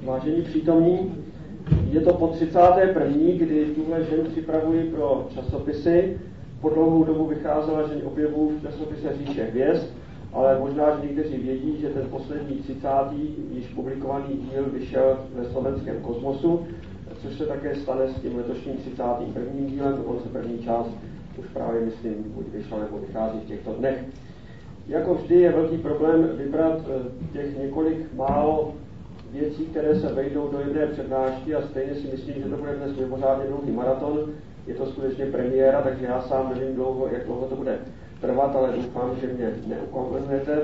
Vážení přítomní, je to po 31., kdy tuhle žen připravuji pro časopisy. Po dlouhou dobu vycházela žen objevů v časopise Říše hvězd, ale možná, že někteří vědí, že ten poslední 30. již publikovaný díl vyšel ve slovenském Kosmosu, což se také stane s tím letošním 31. dílem, dokonce první část už právě, myslím, buď vyšla nebo vychází v těchto dnech. Jako vždy je velký problém vybrat těch několik málo věcí, které se vejdou do jedné přednášky, a stejně si myslím, že to bude dnes mimořádně dlouhý maraton. Je to skutečně premiéra, takže já sám nevím, jak dlouho to bude trvat, ale doufám, že mě neukomenujete,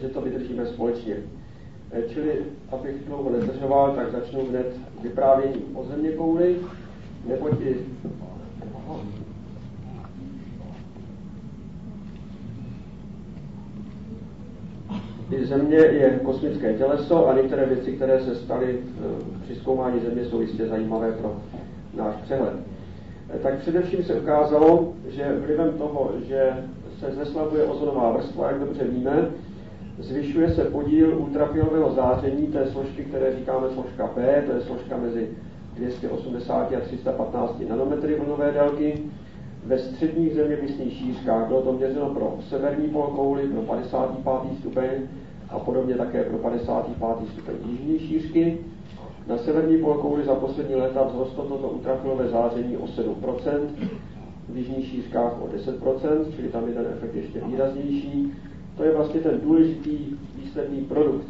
že to vydržíme společně. Čili, abych dlouho nezdržoval, tak začnu hned vyprávěním o zeměkouli, neboť i Země je kosmické těleso a některé věci, které se staly při zkoumání Země, jsou jistě zajímavé pro náš přehled. Tak především se ukázalo, že vlivem toho, že se zeslabuje ozonová vrstva, jak dobře víme, zvyšuje se podíl ultrafialového záření té složky, které říkáme složka P, to je složka mezi 280 a 315 nanometry vlnové délky. Ve středních zeměpisných šířkách bylo to měřeno pro severní polokouli, pro 55. stupeň a podobně také pro 55. stupeň jižní šířky. Na severní polokouli za poslední léta vzrostlo toto ultrafialové záření o 7%, v jižních šířkách o 10%, čili tam je ten efekt ještě výraznější. To je vlastně ten důležitý výsledný produkt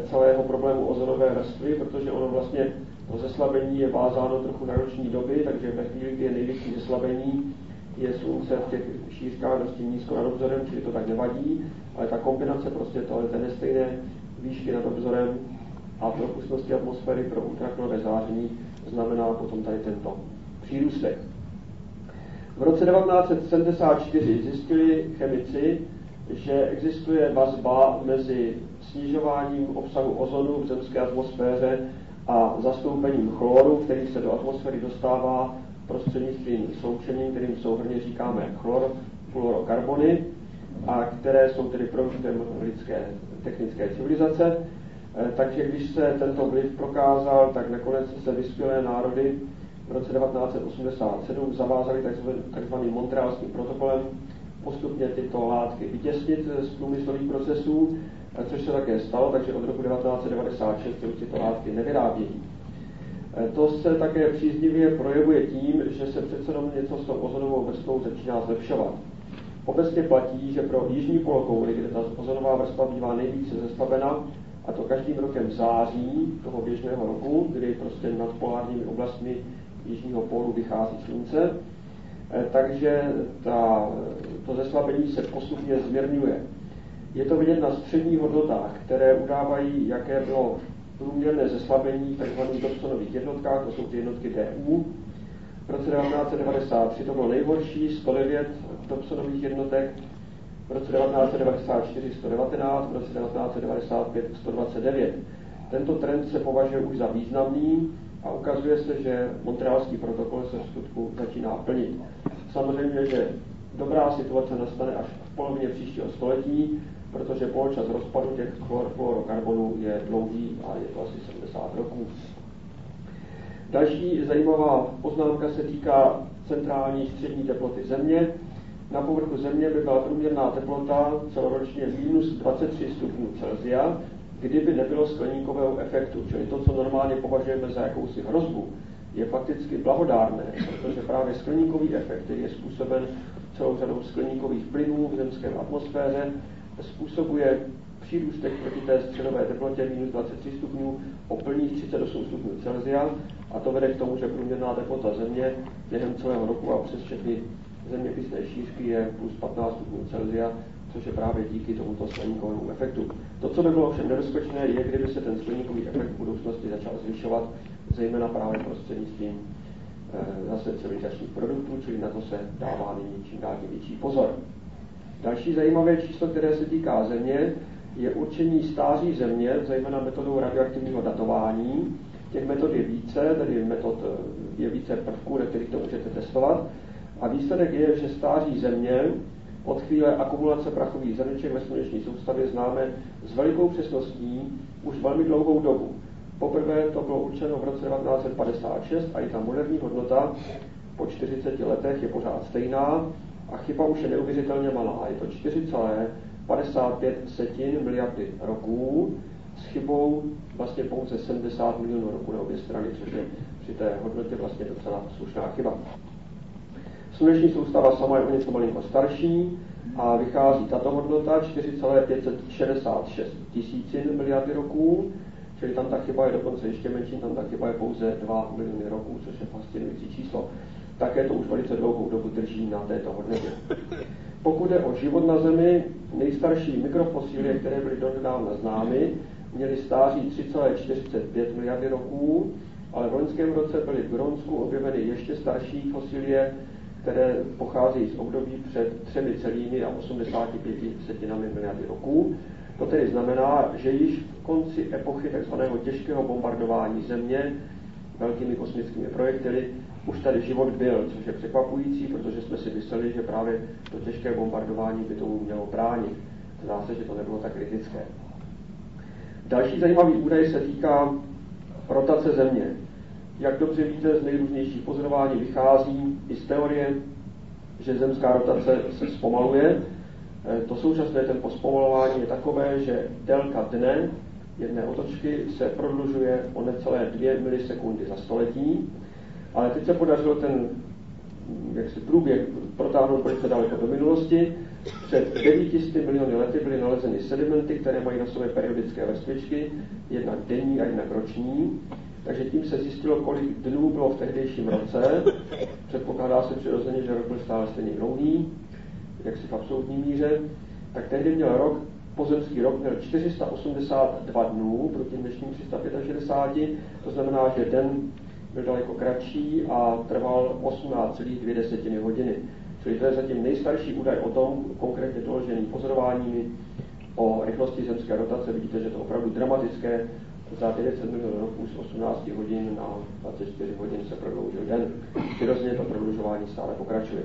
celého problému ozonové vrstvy, protože ono vlastně to zeslabení je vázáno trochu na roční doby, takže ve chvíli, kdy je největší zeslabení, je slunce v těch šířkách dosti nízko nad obzorem, čili to tak nevadí, ale ta kombinace prostě té nestejné výšky nad obzorem a propustnosti atmosféry pro ultrafialové záření znamená potom tady tento přírůstek. V roce 1974 zjistili chemici, že existuje vazba mezi snižováním obsahu ozonu v zemské atmosféře a zastoupením chloru, který se do atmosféry dostává prostřednictvím sloučením, kterým souhrnně říkáme chlorofluorokarbony, a které jsou tedy produktem lidské technické civilizace. Takže když se tento vliv prokázal, tak nakonec se vyspělé národy v roce 1987 zavázaly takzvaným Montrealským protokolem postupně tyto látky vytěsnit z průmyslových procesů, což se také stalo, takže od roku 1996 se už tyto látky nevyrábějí. To se také příznivě projevuje tím, že se přece jenom něco s tou ozonovou vrstvou začíná zlepšovat. Obecně platí, že pro jižní polokouli, kde ta ozonová vrstva bývá nejvíce zeslabena, a to každým rokem v září toho běžného roku, kdy prostě nad polárními oblastmi jižního pólu vychází slunce, takže to zeslabení se postupně zmírňuje. Je to vidět na středních hodnotách, které udávají, jaké bylo průměrné zeslabení v tzv. Dobsonových jednotkách, to jsou ty jednotky DU. V roce 1993 to bylo nejhorší, 109 Dobsonových jednotek, v roce 1994 119, v roce 1995 129. Tento trend se považuje už za významný a ukazuje se, že Montrealský protokol se v skutku začíná plnit. Samozřejmě, že dobrá situace nastane až v polovině příštího století, protože poločas rozpadu těch chlorofluorokarbonů je dlouhý a je to asi 70 roků. Další zajímavá poznámka se týká centrální střední teploty Země. Na povrchu Země by byla průměrná teplota celoročně minus 23 stupňů Celsia, kdyby nebylo skleníkového efektu, čili to, co normálně považujeme za jakousi hrozbu, je fakticky blahodárné, protože právě skleníkový efekt, který je způsoben celou řadou skleníkových plynů v zemské atmosféře, způsobuje přírůstek proti té středové teplotě minus 23 stupňů o plných 38 stupňů Celsia, a to vede k tomu, že průměrná teplota Země během celého roku a přes všechny zeměpisné šířky je plus 15 stupňů Celsia, což je právě díky tomuto skleníkovému efektu. To, co by bylo ovšem nebezpečné, je, kdyby se ten skleníkový efekt v budoucnosti začal zvyšovat, zejména právě prostřednictvím zase civilizačních produktů, čili na to se dává nyní čím dál tím větší pozor. Další zajímavé číslo, které se týká Země, je určení stáří Země, zejména metodou radioaktivního datování. Těch metod je více, tedy metod je více prvků, na kterých to můžete testovat. A výsledek je, že stáří Země od chvíle akumulace prachových zrniček ve sluneční soustavě známe s velikou přesností už velmi dlouhou dobu. Poprvé to bylo určeno v roce 1956 a i ta moderní hodnota po 40 letech je pořád stejná a chyba už je neuvěřitelně malá. Je to 4,55 miliardy roků s chybou vlastně pouze 70 milionů roků na obě strany, což je při té hodnotě vlastně docela slušná chyba. Sluneční soustava sama je o něco malinko starší a vychází tato hodnota 4,566 tisícin miliardy roků, čili tam ta chyba je dokonce ještě menší, tam ta chyba je pouze 2 miliony roků, což je fascinující číslo. Také to už velice dlouhou dobu drží na této hodnotě. Pokud je o život na Zemi, nejstarší mikrofosílie, které byly donedávna známy, měly stáří 3,45 miliardy roků, ale v loňském roce byly v Grónsku objeveny ještě starší fosilie, které pocházejí z období před 3,85 miliardy roků. To tedy znamená, že již v konci epochy tzv. Těžkého bombardování Země velkými kosmickými projektily už tady život byl, což je překvapující, protože jsme si mysleli, že právě to těžké bombardování by tomu mělo bránit. Zdá se, že to nebylo tak kritické. Další zajímavý údaj se týká rotace Země. Jak dobře víte, z nejrůznějších pozorování vychází i z teorie, že zemská rotace se zpomaluje. To současné tempo zpomalování je takové, že délka dne jedné otočky se prodlužuje o necelé 2 milisekundy za století, ale teď se podařilo ten průběh protáhnout velice daleko do minulosti. Před 900 miliony lety byly nalezeny sedimenty, které mají na sobě periodické vrstvičky, jednak denní a jednak roční. Takže tím se zjistilo, kolik dnů bylo v tehdejším roce. Předpokládá se přirozeně, že rok byl stále stejně dlouhý, jaksi v absolutní míře. Tak tehdy měl rok, pozemský rok měl 482 dnů proti dnešním 365. To znamená, že den byl daleko kratší a trval 18,2 hodiny. Čili to je zatím nejstarší údaj o tom, konkrétně doložený pozorováními o rychlosti zemské rotace. Vidíte, že to je opravdu dramatické. Za 900 milionů roků z 18 hodin na 24 hodin se prodloužil den. Přirozeně to prodlužování stále pokračuje.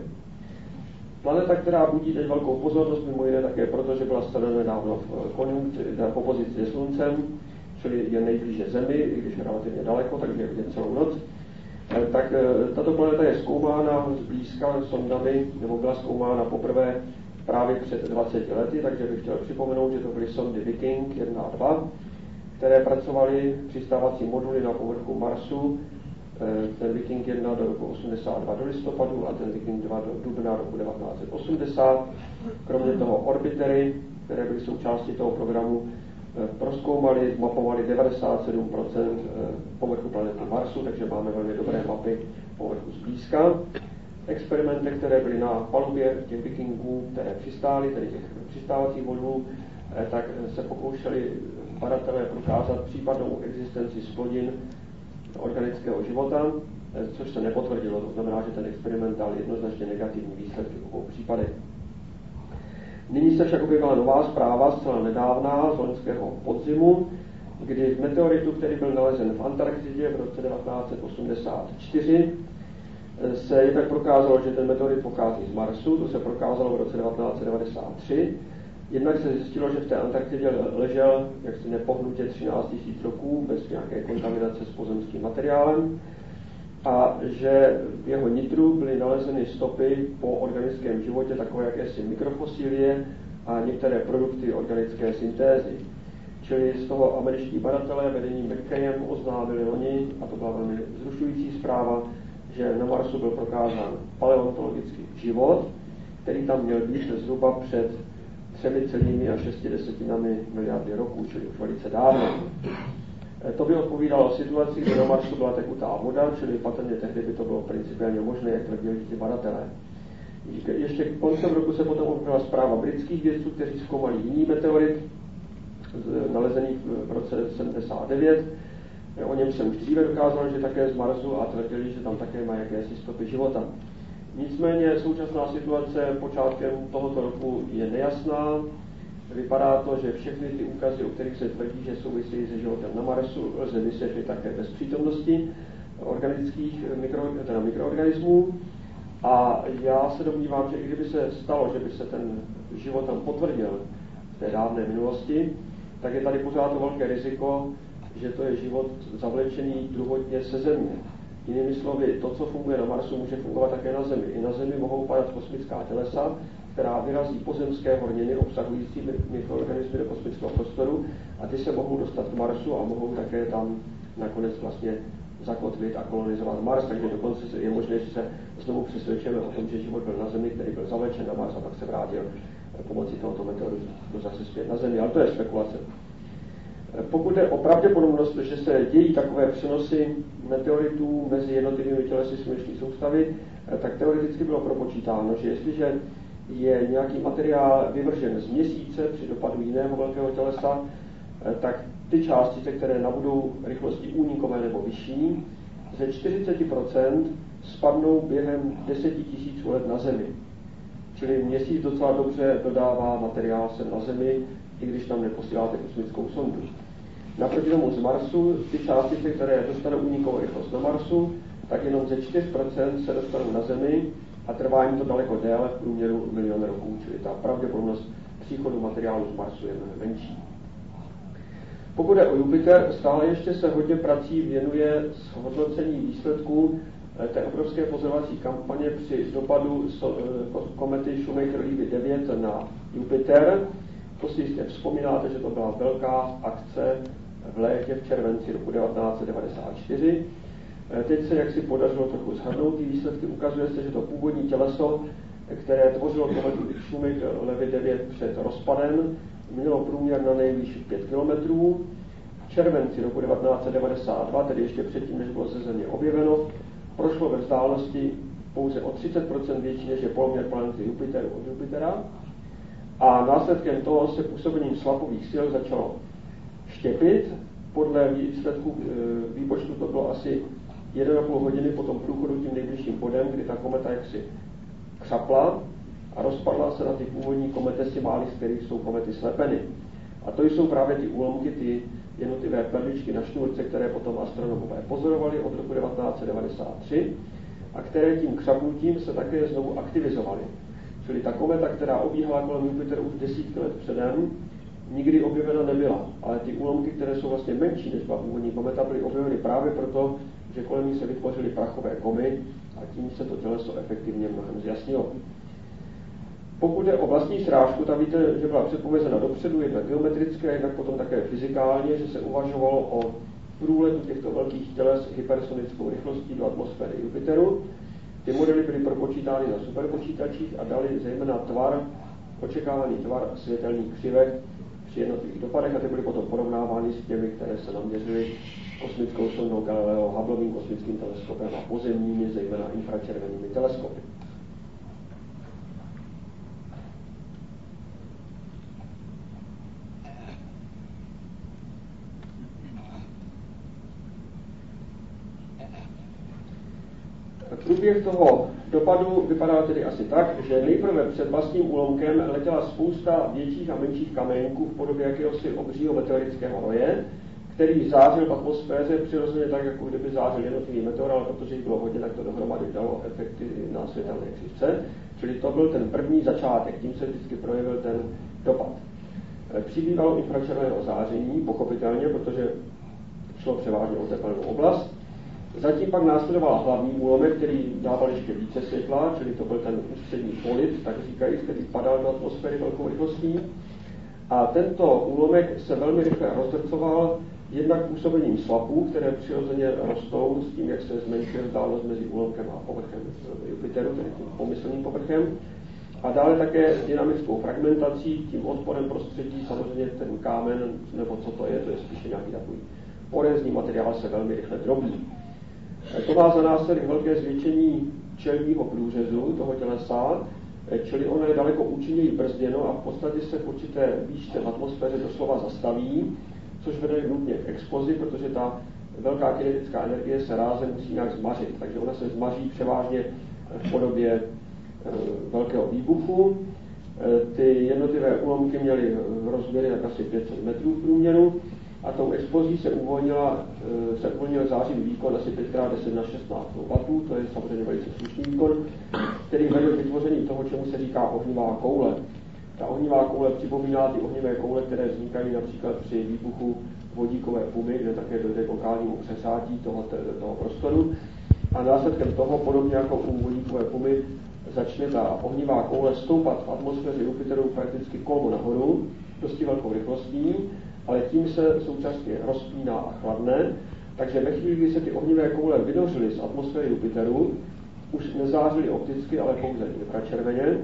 Planeta, která budí teď velkou pozornost, mimo jiné také proto, že byla stavěna nedávno v opozici se Sluncem, čili je nejblíže Zemi, i když je relativně daleko, takže je vidět celou noc. Tak tato planeta je zkoumána zblízka sondami, nebo byla zkoumána poprvé právě před 20 lety, takže bych chtěl připomenout, že to byly sondy Viking 1 a 2, které pracovaly přistávací moduly na povrchu Marsu, ten Viking 1 do roku 82 do listopadu a ten Viking 2 do dubna roku 1980. Kromě toho orbitery, které byly součástí toho programu, prozkoumali, mapovali 97% povrchu planety Marsu, takže máme velmi dobré mapy povrchu zblízka. Experimenty, které byly na palubě těch Vikingů, které přistály, tedy těch přistávacích modulů, tak se pokoušeli badatelé prokázat případnou existenci splodin organického života, což se nepotvrdilo. To znamená, že ten experiment dal jednoznačně negativní výsledky v obou případech. Nyní se však objevila nová zpráva, zcela nedávná, z loňského podzimu, kdy v meteoritu, který byl nalezen v Antarktidě v roce 1984, se jednak prokázalo, že ten meteorit pochází z Marsu, to se prokázalo v roce 1993. Jednak se zjistilo, že v té Antarktidě ležel jaksi nepohnutě 13 000 roků bez nějaké kontaminace s pozemským materiálem a že v jeho nitru byly nalezeny stopy po organickém životě, takové jakési mikrofosílie a některé produkty organické syntézy. Čili z toho američtí badatelé vedení McKayem oznámili loni, a to byla velmi vzrušující zpráva, že na Marsu byl prokázán paleontologický život, který tam měl být zhruba před 3,6 miliardy roků, čili už velice dávno. To by odpovídalo situaci, kdy na Marsu byla tekutá voda, čili patrně tehdy by to bylo principiálně možné, jak tvrdili ti badatelé. Ještě koncem roku se potom objevila zpráva britských vědců, kteří zkoumali jiný meteorit, nalezený v roce 79. O něm se už dříve dokázalo, že také z Marsu a tvrdili, že tam také má jakési stopy života. Nicméně současná situace počátkem tohoto roku je nejasná. Vypadá to, že všechny ty úkazy, o kterých se tvrdí, že souvisejí se životem na Marsu, lze vysvětlit také bez přítomnosti organických mikroorganismů. A já se domnívám, že i kdyby se stalo, že by se ten život tam potvrdil v té dávné minulosti, tak je tady pořád to velké riziko, že to je život zavlečený druhotně se Země. Jinými slovy, to, co funguje na Marsu, může fungovat také na Zemi. I na Zemi mohou padat kosmická tělesa, která vyrazí pozemské horniny obsahující mikroorganismy do kosmického prostoru a ty se mohou dostat k Marsu a mohou také tam nakonec vlastně zakotvit a kolonizovat Mars, takže dokonce je možné, že se znovu přesvědčíme o tom, že život byl na Zemi, který byl zavlečen na Mars a pak se vrátil pomocí tohoto meteoru zase zpět na Zemi, ale to je spekulace. Pokud je o pravděpodobnost, že se dějí takové přenosy meteoritů mezi jednotlivými tělesy sluneční soustavy, tak teoreticky bylo propočítáno, že jestliže je nějaký materiál vyvržen z Měsíce při dopadu jiného velkého tělesa, tak ty částice, které nabudou rychlosti únikové nebo vyšší, ze 40% spadnou během 10 000 let na Zemi. Čili Měsíc docela dobře dodává materiál sem na Zemi, i když tam neposíláte kosmickou sondu. Naproti tomu z Marsu, ty částice, které dostanou únikovou rychlost na Marsu, tak jenom ze 4% se dostanou na Zemi a trvá jim to daleko déle, v průměru milion roků, čili ta pravděpodobnost příchodu materiálu z Marsu je mnohem menší. Pokud je o Jupiter, stále ještě se hodně prací věnuje hodnocení výsledků té obrovské pozorovací kampaně při dopadu komety Shoemaker-Levy 9 na Jupiter. To si jistě vzpomínáte, že to byla velká akce v létě, v červenci roku 1994. Teď se jaksi podařilo trochu shrnout ty výsledky. Ukazuje se, že to původní těleso, které tvořilo kometu Shoemaker-Levy 9 před rozpadem, mělo průměr na nejvýš 5 km. V červenci roku 1992, tedy ještě předtím, než bylo ze Země objeveno, prošlo ve vzdálenosti pouze o 30% větší, než je poloměr planety Jupiteru od Jupitera. A následkem toho se působením slapových sil začalo štěpit. Podle výsledků výpočtu to bylo asi 1,5 hodiny po tom průchodu tím nejbližším bodem, kdy ta kometa jaksi křapla a rozpadla se na ty původní kometesimály, z kterých jsou komety slepeny. A to jsou právě ty úlomky, ty jednotlivé perličky na šňůrce, které potom astronomové pozorovali od roku 1993 a které tím křapnutím se také znovu aktivizovaly. Čili ta kometa, která obíhala kolem Jupiteru už desítky let předem, nikdy objevena nebyla. Ale ty úlomky, které jsou vlastně menší než byla původní kometa, byly objeveny právě proto, že kolem ní se vytvořily prachové komy a tím se to těleso efektivně mnohem zjasnilo. Pokud je o vlastní srážku, tak víte, že byla předpovězena dopředu, jednak geometrické, jednak potom také fyzikálně, že se uvažovalo o průletu těchto velkých těles hypersonickou rychlostí do atmosféry Jupiteru. Ty modely byly propočítány na superpočítačích a dali zejména očekávaný tvar světelných křivek při jednotlivých dopadech a ty byly potom porovnávány s těmi, které se naměřily kosmickou sondou Galileo, Hubbleovým kosmickým teleskopem a pozemními, zejména infračervenými teleskopy. Průběh toho dopadu vypadá tedy asi tak, že nejprve před vlastním úlomkem letěla spousta větších a menších kamenků v podobě jakéhosi obřího meteorického roje, který zářil v atmosféře přirozeně tak, jako kdyby zářil jednotlivý meteor, ale protože jich bylo hodně, tak to dohromady dalo efekty na světelné křivce. Čili to byl ten první začátek, tím se vždycky projevil ten dopad. Přibývalo infračerveného záření, pochopitelně, protože šlo převážně o teplnou oblast. Zatím pak následoval hlavní úlomek, který dával ještě více světla, čili to byl ten ústřední polit, tak říkají, který padal do atmosféry velkou rychlostí. A tento úlomek se velmi rychle rozdrcoval jednak působením slapů, které přirozeně rostou s tím, jak se zmenšuje vzdálenost mezi úlomkem a povrchem Jupiteru, tedy tím pomyslným povrchem. A dále také dynamickou fragmentací, tím odporem prostředí, samozřejmě ten kámen, nebo co to je spíše nějaký takový porezní materiál, se velmi rychle drobí. To má za následek velké zvětšení čelního průřezu toho tělesa, čili ono je daleko účinněji brzděno a v podstatě se v určité výšce v atmosféře doslova zastaví, což vede nutně k explozi, protože ta velká kinetická energie se rázem musí nějak zmařit, takže ona se zmaří převážně v podobě velkého výbuchu. Ty jednotlivé úlomky měly rozměry tak asi 500 metrů v průměru a tou explozí se uvolnil zářivý výkon asi 5x10 na 16 W, to je samozřejmě velice slušný výkon, který vedl k vytvoření toho, čemu se říká ohnivá koule. Ta ohnivá koule připomíná ty ohnivé koule, které vznikají například při výbuchu vodíkové pumy, kde také dojde k lokálnímu přesátí toho prostoru. A následkem toho, podobně jako u vodíkové pumy, začne ta ohnivá koule stoupat v atmosféře Jupiteru prakticky kolmo nahoru, dosti velkou rychlostí, ale tím se současně rozpíná a chladne, takže ve chvíli, kdy se ty ohnivé koule vynořily z atmosféry Jupiteru, už nezářily opticky, ale pouze infračerveně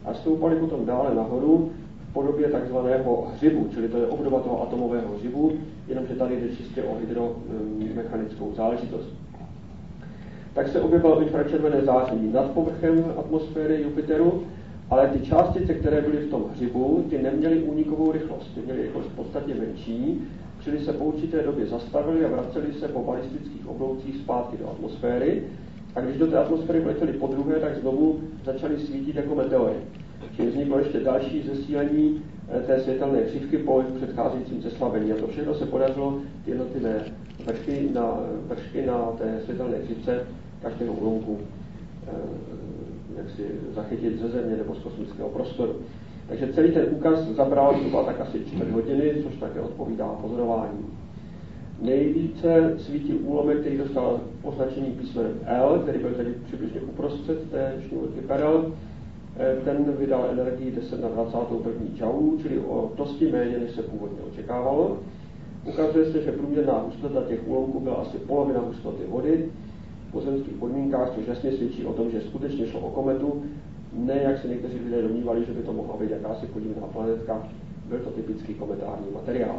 a stoupaly potom dále nahoru v podobě takzvaného hřibu, čili to je obdoba toho atomového hřibu, jenomže tady jde čistě o hydromechanickou záležitost. Tak se objevilo infračervené záření nad povrchem atmosféry Jupiteru, ale ty částice, které byly v tom hřibu, ty neměly únikovou rychlost, ty měly rychlost v podstatě menší, čili se po určité době zastavily a vracely se po balistických obloucích zpátky do atmosféry. A když do té atmosféry vletěly podruhé, tak znovu začaly svítit jako meteory. Čili vzniklo ještě další zesílení té světelné křivky po předcházejícím zeslabení. A to všechno se podařilo ty jednotlivé vršky na té světelné křivce každého úlomku jak si zachytit ze Země nebo z kosmického prostoru. Takže celý ten úkaz zabral zhruba tak asi 4 hodiny, což také odpovídá pozorování. Nejvíce svítil úlomek, který dostal označení písmenem L, který byl tedy přibližně uprostřed té šňůrky perel. Ten vydal energii 10 na 21. joule, čili o dosti méně, než se původně očekávalo. Ukazuje se, že průměrná hustota těch úlomků byla asi polovina hustoty vody v pozemských podmínkách, což jasně svědčí o tom, že skutečně šlo o kometu. Ne, jak se někteří lidé domnívali, že by to mohla být jakási podivná planetka, byl to typický kometární materiál.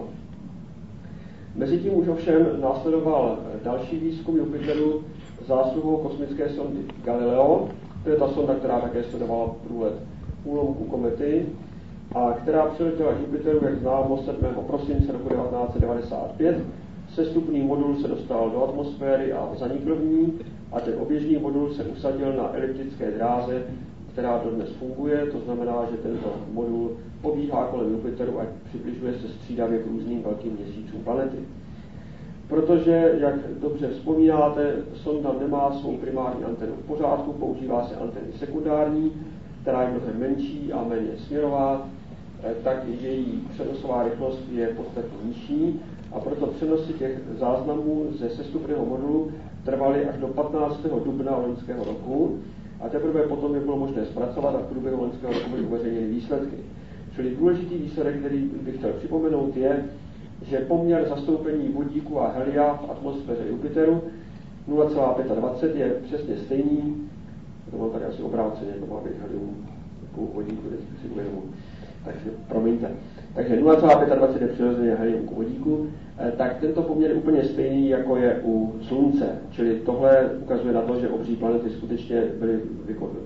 Mezitím už ovšem následoval další výzkum Jupiteru zásluhou kosmické sondy Galileo, to je ta sonda, která také sledovala průlet úlomku komety a která přiletěla k Jupiteru, jak známo, 7. prosince roku 1995. Sestupný modul se dostal do atmosféry a zanikl v ní a ten oběžný modul se usadil na eliptické dráze, která dodnes funguje, to znamená, že tento modul pobíhá kolem Jupiteru a přibližuje se střídavě k různým velkým měsícům planety. Protože, jak dobře vzpomínáte, sonda nemá svou primární antenu v pořádku, používá se anteny sekundární, která je mnohem menší a méně směrová, tak její přenosová rychlost je podstatně nižší a proto přenosy těch záznamů ze sestupného modulu trvaly až do 15. dubna loňského roku a teprve potom je bylo možné zpracovat a v průběhu loňského roku byly uveřejněny výsledky. Čili důležitý výsledek, který bych chtěl připomenout, je, že poměr zastoupení vodíku a helia v atmosféře Jupiteru 0,25 je přesně stejný, to mám tady asi obráceně, to má být helium jako vodíku, teď si uvědomu, takže promiňte. Takže 0,25 je přirozeně helium k vodíku, tak tento poměr je úplně stejný, jako je u Slunce. Čili tohle ukazuje na to, že obří planety skutečně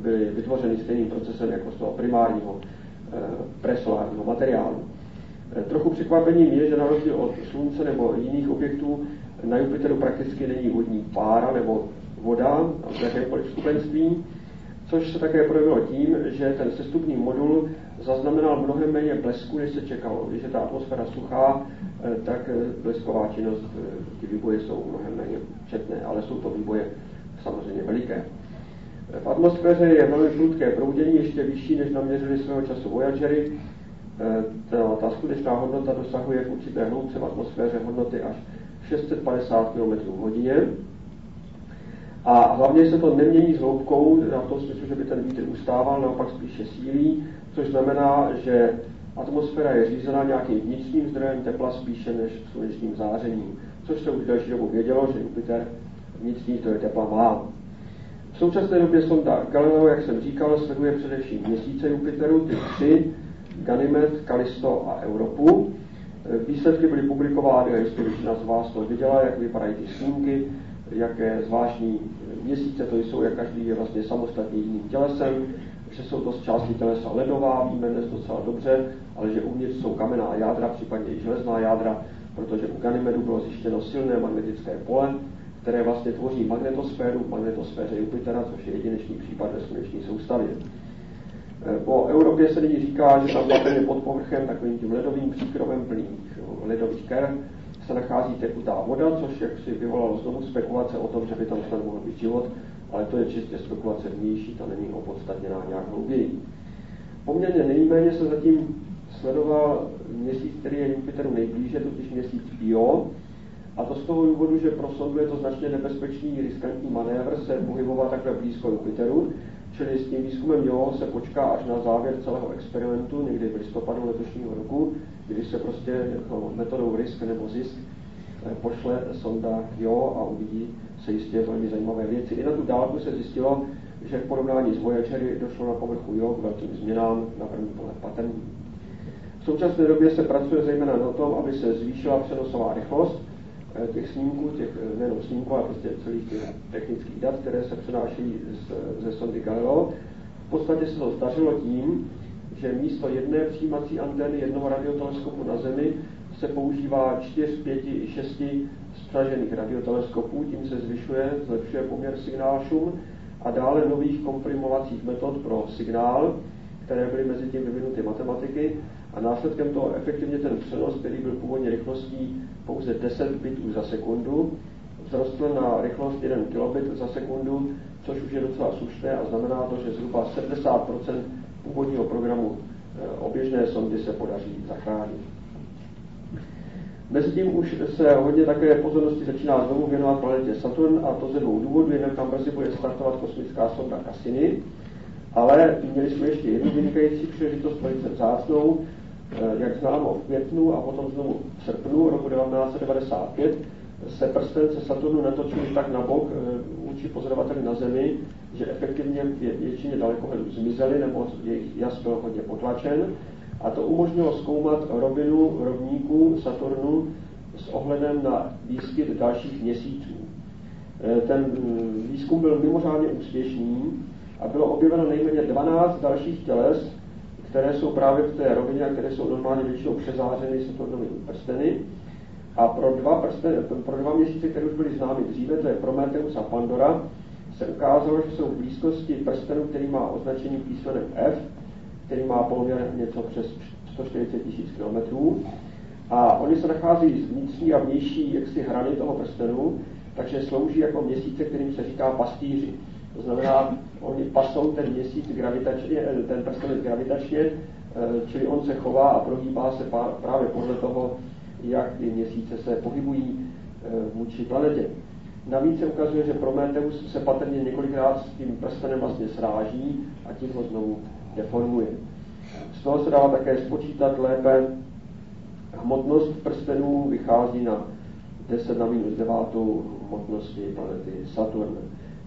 byly vytvořeny stejným procesem jako z toho primárního presolárního materiálu. Trochu překvapením je, že na rozdíl od Slunce nebo jiných objektů na Jupiteru prakticky není vodní pára nebo voda v jakémkoliv skupenství, což se také projevilo tím, že ten sestupný modul zaznamenal mnohem méně blesku, než se čekalo. Když je ta atmosféra suchá, tak blesková činnost, ty výboje jsou mnohem méně četné, ale jsou to výboje samozřejmě veliké. V atmosféře je velmi prudké proudění, ještě vyšší, než naměřili svého času Voyagery. Ta skutečná hodnota dosahuje v určité hloubce v atmosféře hodnoty až 650 km v hodině. A hlavně se to nemění s hloubkou, v tom smyslu, že by ten vítr ustával, naopak spíše sílí, což znamená, že atmosféra je řízena nějakým vnitřním zdrojem tepla spíše než slunečním zářením, což se už další dobu vědělo, že Jupiter vnitřní zdroje tepla má. V současné době sonda Galileo, jak jsem říkal, sleduje především měsíce Jupiteru, ty 3, Ganymed, Callisto a Europu. Výsledky byly publikovány a jistě většina z vás to viděla, jak vypadají ty snímky, jaké zvláštní měsíce to jsou, jak každý je vlastně samostatně jiným tělesem, že jsou to z části tělesa ledová, víme dnes docela dobře, ale že uvnitř jsou kamenná jádra, případně i železná jádra, protože u Ganymedu bylo zjištěno silné magnetické pole, které vlastně tvoří magnetosféru v magnetosféře Jupitera, což je jedinečný případ ve sluneční soustavě. Po Evropě se nyní říká, že tam vlastně pod povrchem takovým tím ledovým příkrovem plných ledových ker se nachází tekutá voda, což jak si vyvolalo znovu spekulace o tom, že by tam snad mohl být život, ale to je čistě spekulace vnější, ta není opodstatněná nějak hlouběji. Poměrně nejméně se zatím sledoval měsíc, který je Jupiteru nejblíže, totiž měsíc Io. A to z toho důvodu, že pro sondu je to značně nebezpečný, riskantní manévr se pohybovat takhle blízko Jupiteru, čili s tím výzkumem Io se počká až na závěr celého experimentu, někdy v listopadu letošního roku, kdy se prostě metodou risk nebo zisk pošle sonda k Io a uvidí se jistě velmi zajímavé věci. I na tu dálku se zjistilo, že v porovnání s Voyagery došlo na povrchu Io k velkým změnám, na první pohled patrným. V současné době se pracuje zejména na tom, aby se zvýšila přenosová rychlost těch snímků, nejenom snímků, ale prostě celých těch technických dat, které se přenáší ze sondy Galileo. V podstatě se to zdařilo tím, že místo jedné přijímací antény jednoho radioteleskopu na Zemi se používá 4, 5 i 6 spřažených radioteleskopů, tím se zlepšuje poměr signál-šum a dále nových komprimovacích metod pro signál, které byly mezi tím vyvinuty matematiky a následkem toho efektivně ten přenos, který byl původně rychlostí pouze 10 bitů za sekundu, vzrostl na rychlost 1 kilobit za sekundu, což už je docela slušné a znamená to, že zhruba 70% původního programu oběžné sondy se podaří zachránit. Mezitím už se hodně také pozornosti začíná znovu věnovat planetě Saturn, a to ze dvou důvodů. Jednak tam brzy bude startovat kosmická sonda Cassini, ale měli jsme ještě jednu vynikající příležitost, velice vzácnou, jak známo v květnu a potom znovu v srpnu roku 1995 se prstence Saturnu natočili tak na bok vůči pozorovateli na Zemi, že efektivně většině dalekohledů zmizely, nebo jejich jas byl hodně potlačen. A to umožnilo zkoumat rovinu rovníků Saturnu s ohledem na výskyt dalších měsíců. Ten výzkum byl mimořádně úspěšný a bylo objeveno nejméně 12 dalších těles, které jsou právě v té rovině, které jsou normálně většinou přezářeny Saturnovými prsteny. A pro dva měsíce, které už byly známy dříve, to je Prometheus a Pandora, se ukázalo, že jsou v blízkosti prstenu, který má označení písmenem F, který má poměr něco přes 140 000 kilometrů. A oni se nachází z vnitřní a vnější hrany toho prstenu, takže slouží jako měsíce, kterým se říká pastýři. To znamená, oni pasou ten měsíc gravitačně, ten prstenec gravitačně, čili on se chová a prohýbá se právě podle toho, jak ty měsíce se pohybují vůči planetě. Navíc se ukazuje, že Prometheus se patrně několikrát s tím prstenem vlastně sráží a tím ho znovu deformuje. Z toho se dá také spočítat lépe hmotnost prstenů, vychází na 10 na minus 9 hmotnosti planety Saturn.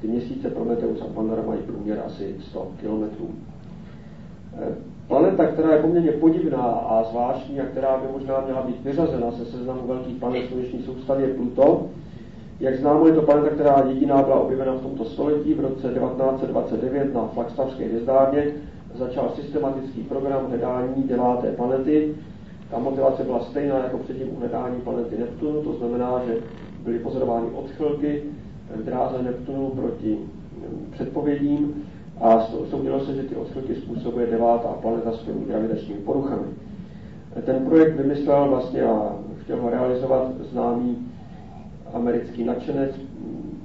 Ty měsíce Prometheus a Pandora mají průměr asi 100 km. Planeta, která je poměrně podivná a zvláštní a která by možná měla být vyřazena se seznamu velkých planet sluneční soustavy, je Pluto. Jak známo, je to planeta, která jediná byla objevena v tomto století. V roce 1929 na Flagstaffské hvězdárně začal systematický program hledání 9. planety. Ta motivace byla stejná jako předtím u hledání planety Neptunu, to znamená, že byly pozorovány odchylky v dráze Neptunu proti předpovědím a soudilo se, že ty odchylky způsobuje 9. planeta s těmi gravitačními poruchami. Ten projekt vymyslel vlastně a chtěl ho realizovat známý americký nadšenec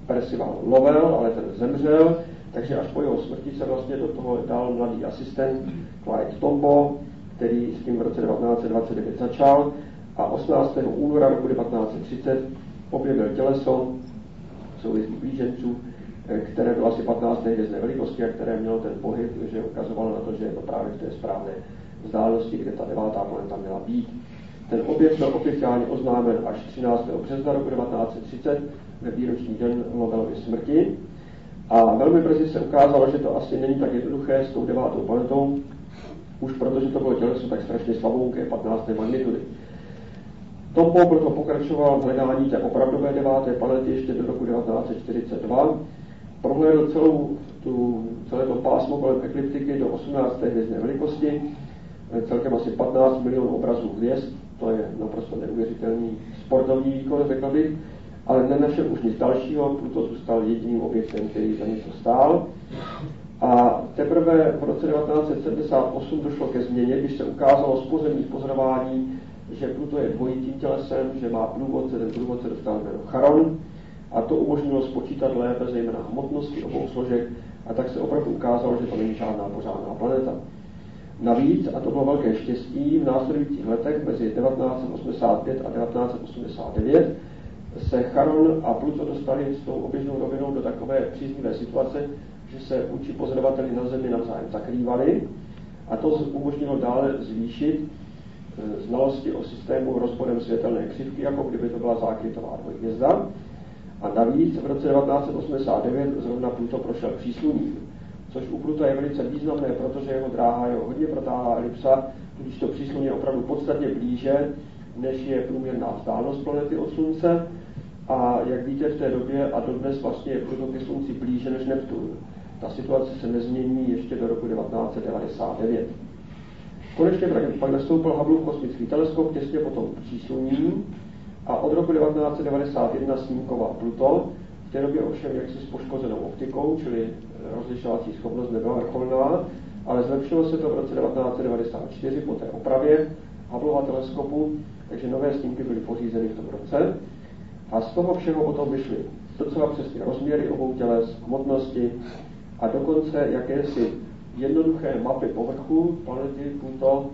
Percival Lowell, ale ten zemřel, takže až po jeho smrti se vlastně do toho dal mladý asistent Clyde Tombaugh, který s tím v roce 1929 začal a 18. února roku 1930 objevil těleso souvětských blíženců, které bylo asi 15. hvězdné velikosti a které mělo ten pohyb, že ukazovalo na to, že je to právě v té správné vzdálenosti, kde ta 9. planeta měla být. Ten objekt byl oficiálně oznámen až 13. března roku 1930 ve výroční den Lowellovy smrti. A velmi brzy se ukázalo, že to asi není tak jednoduché s tou 9. planetou, už protože to bylo těleso tak strašně slabouké, 15. magnitudy. Tombaugh proto pokračoval v hledání té opravdové 9. planety ještě do roku 1942. Prohlédl celé to pásmo kolem ekliptiky do 18. hvězdné velikosti, celkem asi 15 milionů obrazů hvězd, to je naprosto neuvěřitelný sportovní výkon, řekl bych, ale nenašel už nic dalšího, Pluto zůstal jediným objektem, který za něco stál. A teprve v roce 1978 došlo ke změně, když se ukázalo z pozemních pozorování, že Pluto je dvojitým tělesem, že má průvodce, ten průvodce dostal jméno Charon a to umožnilo spočítat lépe zejména hmotnosti obou složek a tak se opravdu ukázalo, že to není žádná pořádná planeta. Navíc, a to bylo velké štěstí, v následujících letech mezi 1985 a 1989 se Charon a Pluto dostali s tou oběžnou rovinou do takové příznivé situace, že se vůči pozorovateli na Zemi navzájem zakrývali, a to umožnilo dále zvýšit znalosti o systému rozborem světelné křivky, jako kdyby to byla zákrytová dvojhvězda. A navíc v roce 1989 zrovna Pluto prošel přísluním, což u Pluta je velice významné, protože jeho dráha je hodně protáhlá elipsa, když to přísluní je opravdu podstatně blíže, než je průměrná vzdálenost planety od Slunce. A jak víte, v té době a dodnes vlastně je Pluto ke Slunci blíže než Neptun. Ta situace se nezmění ještě do roku 1999. Konečně pak nastoupil Hubbleův kosmický teleskop těsně po tom přísluní a od roku 1991 snímkoval Pluto. V té době ovšem jaksi s poškozenou optikou, čili rozlišovací schopnost nebyla vrcholná, ale zlepšilo se to v roce 1994 po té opravě Hubbleova teleskopu, takže nové snímky byly pořízeny v tom roce. A z toho všeho potom vyšly docela přesně rozměry obou těles, hmotnosti a dokonce jakési jednoduché mapy povrchu planety Pluto,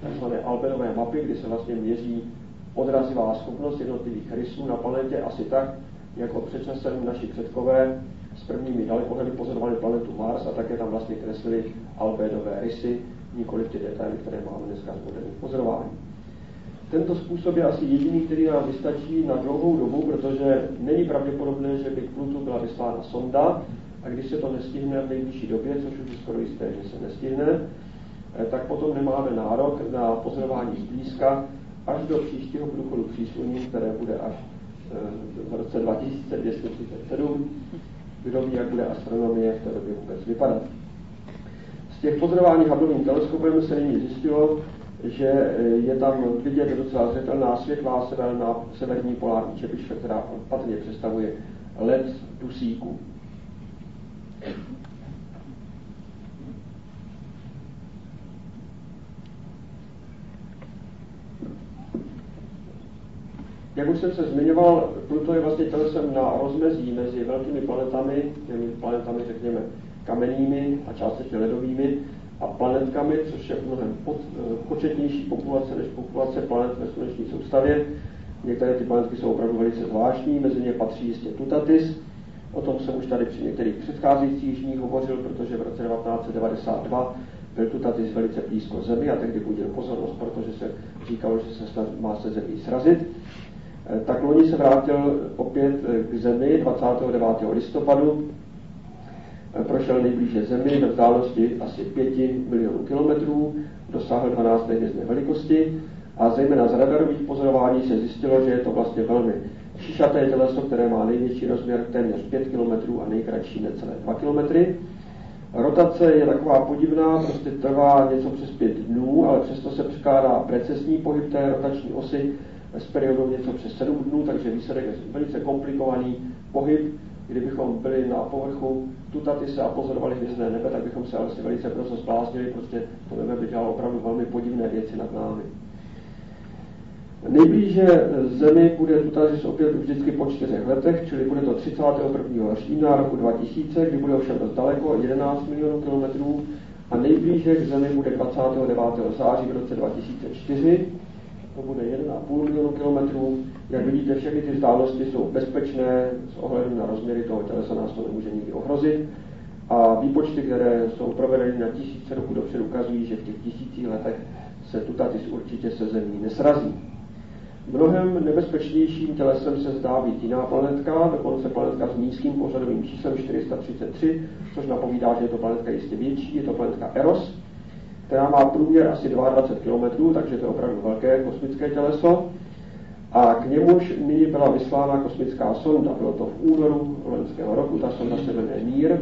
takzvané albedové mapy, kdy se vlastně měří odrazivá schopnost jednotlivých rysů na planetě asi tak, jako před časem naši předkové s prvními dalekohledy pozorovali planetu Mars a také tam vlastně kreslili albedové rysy, nikoliv ty detaily, které máme dneska z moderních pozorování. Tento způsob je asi jediný, který nám vystačí na dlouhou dobu, protože není pravděpodobné, že by k Plutu byla vyslána sonda, a když se to nestihne v nejbližší době, což už je skoro jisté, že se nestihne, tak potom nemáme nárok na pozorování zblízka až do příštího průchodu přísluní, které bude až v roce 2237. Kdo ví, jak bude astronomie v té době vůbec vypadat. Z těch pozorování Hubbleovým teleskopem se nyní zjistilo, že je tam vidět docela zřetelná světlá severní polární čepička, která patrně představuje led dusíku. Jak už jsem se zmiňoval, Pluto je vlastně tělesem na rozmezí mezi velkými planetami, těmi planetami, řekněme, kamennými a částečně ledovými, a planetkami, což je mnohem početnější populace než populace planet ve sluneční soustavě. Některé ty planetky jsou opravdu velice zvláštní, mezi ně patří jistě Tutatis. O tom jsem už tady při některých předcházejících dních hovořil, protože v roce 1992 byl Tutatis velice blízko Zemi a tehdy budil pozornost, protože se říkalo, že se snad má se Zemí srazit. Tak loni se vrátil opět k Zemi 29. listopadu. Prošel nejblíže Zemi ve vzdálenosti asi 5 milionů kilometrů, dosáhl 12. hvězdné velikosti a zejména z radarových pozorování se zjistilo, že je to vlastně velmi šišaté těleso, které má největší rozměr téměř 5 km a nejkratší necelé 2 km. Rotace je taková podivná, prostě trvá něco přes 5 dnů, ale přesto se překládá precesní pohyb té rotační osy s periodou něco přes 7 dnů, takže výsledek je velice komplikovaný pohyb. Kdybychom byli na povrchu Tutatise a pozorovali hvězdné nebe, tak bychom se asi velice brzo zbláznili, protože to nebe by dělalo opravdu velmi podivné věci nad námi. Nejblíže Zemi bude Tutatis opět vždycky po 4 letech, čili bude to 31. října roku 2000, kdy bude ovšem dost daleko, 11 milionů kilometrů, a nejblíže k Zemi bude 29. září v roce 2004, to bude 1,5 milionu kilometrů. Jak vidíte, všechny ty vzdálenosti jsou bezpečné, s ohledem na rozměry toho tělesa nás to nemůže nikdy ohrozit. A výpočty, které jsou provedeny na tisíce roku dopředu, ukazují, že v těch 1000 letech se Tutatis určitě se Zemí nesrazí. Mnohem nebezpečnějším tělesem se zdá být jiná planetka, dokonce planetka s nízkým pořadovým číslem 433, což napovídá, že je to planetka jistě větší, je to planetka Eros, která má průměr asi 22 km, takže to je opravdu velké kosmické těleso. A k němuž nyní byla vyslána kosmická sonda. Bylo to v únoru loňského roku, ta sonda se jmenuje Mir.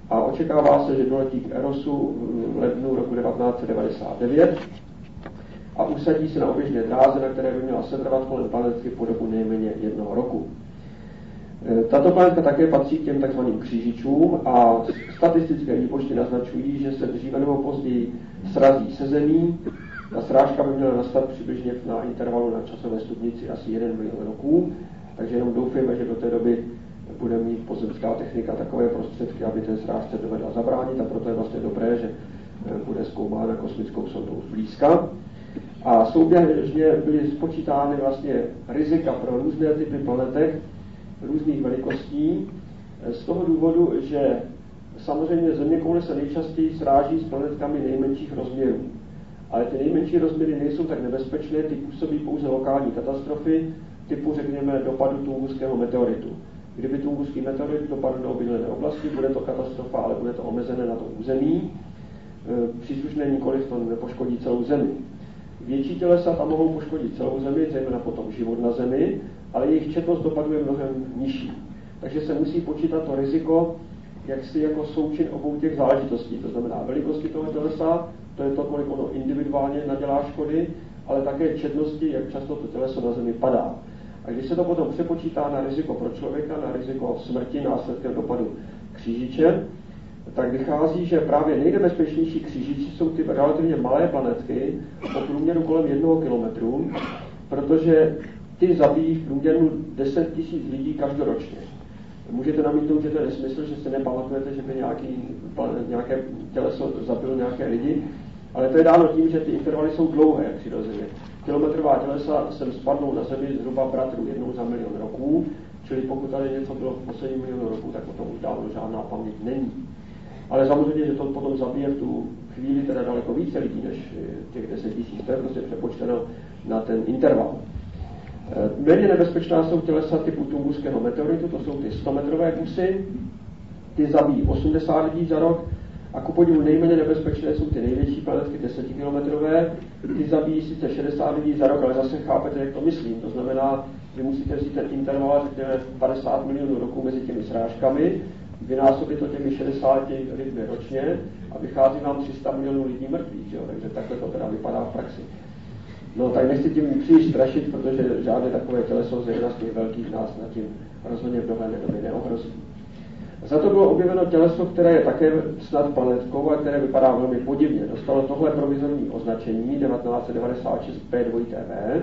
A očekává se, že doletí k Erosu v lednu roku 1999 a usadí se na oběžné dráze, na které by měla setrvat kolem planetky po dobu nejméně 1 roku. Tato planetka také patří k těm takzvaným křížičům a statistické výpočty naznačují, že se dříve nebo později srazí se Zemí. Ta srážka by měla nastat přibližně na intervalu na časové stupnici asi 1 milion roků, takže jenom doufejme, že do té doby bude mít pozemská technika takové prostředky, aby té srážce dovedla zabránit, a proto je vlastně dobré, že bude zkoumána kosmickou sondou zblízka. A souběžně byly spočítány vlastně rizika pro různé typy planetek, různých velikostí, z toho důvodu, že samozřejmě zeměkoule se nejčastěji sráží s planetkami nejmenších rozměrů. Ale ty nejmenší rozměry nejsou tak nebezpečné, ty působí pouze lokální katastrofy, typu řekněme dopadu Tunguského meteoritu. Kdyby Tunguský meteorit dopadl do obydlené oblasti, bude to katastrofa, ale bude to omezené na to území. Příslušné nikoliv to nepoškodí celou Zemi. Větší tělesa tam mohou poškodit celou Zemi, zejména potom život na Zemi, ale jejich četnost dopadu je mnohem nižší. Takže se musí počítat to riziko jaksi jako součin obou těch záležitostí. To znamená velikosti toho tělesa, to je to, kolik ono individuálně nadělá škody, ale také četnosti, jak často to těleso na Zemi padá. A když se to potom přepočítá na riziko pro člověka, na riziko smrti následkem dopadu křížiče, tak vychází, že právě nejnebezpečnější křížiči jsou ty relativně malé planetky o průměru kolem 1 kilometru, protože ty zabíjí v průměru 10 000 lidí každoročně. Můžete namítnout, že to je nesmysl, že se nepamatujete, že by nějaké těleso zabilo nějaké lidi, ale to je dáno tím, že ty intervaly jsou dlouhé přirozeně. Kilometrová tělesa sem spadnou na Zemi zhruba bratrů 1 za milion roků, čili pokud tady něco bylo v posledním milionu roků, tak o tom už dávno žádná paměť není. Ale samozřejmě, že to potom zabije v tu chvíli teda daleko více lidí než těch 10 000, to je prostě přepočteno na ten interval. Méně nebezpečná jsou tělesa typu Tunguského meteoritu, to jsou ty 100-metrové kusy, ty zabíjí 80 lidí za rok, a ku podivu nejméně nebezpečné jsou ty největší planetky 10kilometrové, ty zabíjí sice 60 lidí za rok, ale zase chápete, jak to myslím. To znamená, že musíte vzít ten interval, řekněme 50 milionů roků mezi těmi srážkami, vynásobit to těmi 60 lidmi ročně a vychází vám 300 milionů lidí mrtvých, že jo? Takže takhle to teda vypadá v praxi. No tak nechci tím příliš strašit, protože žádné takové těleso zejména z těch velkých nás nad tím rozhodně v dohledné době neohrozí. Za to bylo objeveno těleso, které je také snad planetkou a které vypadá velmi podivně. Dostalo tohle provizorní označení 1996 P2TV,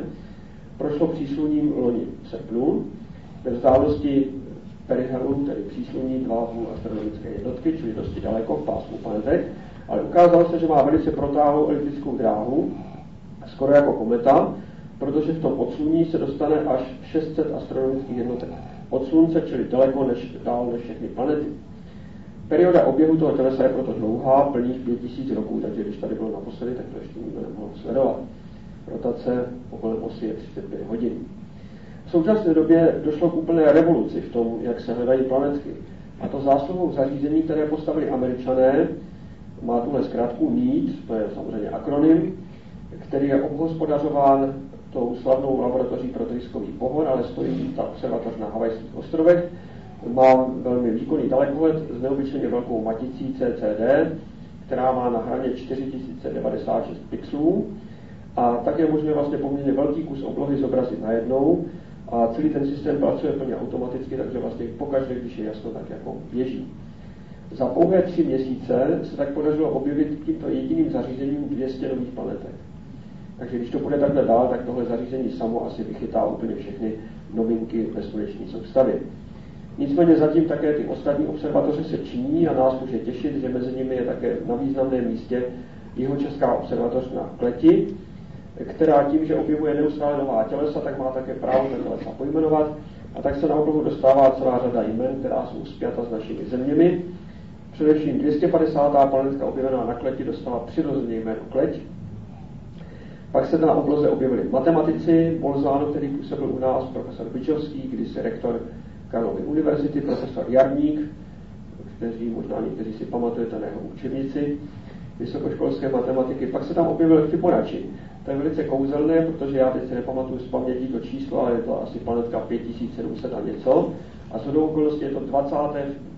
prošlo přísluním loni v srpnu, ve vzdálenosti perihelum, tedy přísluní 2,5 astronomické jednotky, čili dosti daleko v pásmu planetek, ale ukázalo se, že má velice protáhlou eliptickou dráhu, skoro jako kometa, protože v tom odsluní se dostane až 600 astronomických jednotek od Slunce, čili daleko dál než všechny planety. Perioda oběhu toho tělesa je proto dlouhá, plných 5000 roků, takže když tady bylo naposledy, tak to ještě nikdo nemohl sledovat. Rotace kolem osy je 35 hodin. V současné době došlo k úplné revoluci v tom, jak se hledají planetky. A to zásluhou zařízení, které postavili Američané, má tuhle zkrátku NEAT, to je samozřejmě akronym, který je obhospodařován tou slavnou laboratoří pro tryskový pohon, ale stojí ta observatoř na Havajských ostrovech. Má velmi výkonný dalekohled s neobyčejně velkou maticí CCD, která má na hraně 4096 pixelů. A tak je možné vlastně poměrně velký kus oblohy zobrazit najednou. A celý ten systém pracuje plně automaticky, takže vlastně pokaždé, když je jasno, tak jako běží. Za pouhé 3 měsíce se tak podařilo objevit tímto jediným zařízením 200 nových planetek. Takže když to bude takhle dál, tak tohle zařízení samo asi vychytá úplně všechny novinky ve sluneční soustavě. Nicméně zatím také ty ostatní observatoře se činí a nás může těšit, že mezi nimi je také na významném místě Jihočeská observatoř na Kleti, která tím, že objevuje neustále nová tělesa, tak má také právo na tělesa pojmenovat a tak se na oblohu dostává celá řada jmen, která jsou spjata s našimi zeměmi. Především 250. planetka objevená na Kleti dostala přirozeně jméno Kleť. Pak se na obloze objevili matematici, Bolzano, který působil u nás, profesor Byčovský, kdysi rektor Karlovy univerzity, profesor Jarník, kteří možná někteří si pamatujete na jeho učebnici vysokoškolské matematiky. Pak se tam objevil Fibonacci. To je velice kouzelné, protože já teď si nepamatuju z paměti to číslo, ale je to asi planetka 5700 a něco. A shodou okolností je to 20.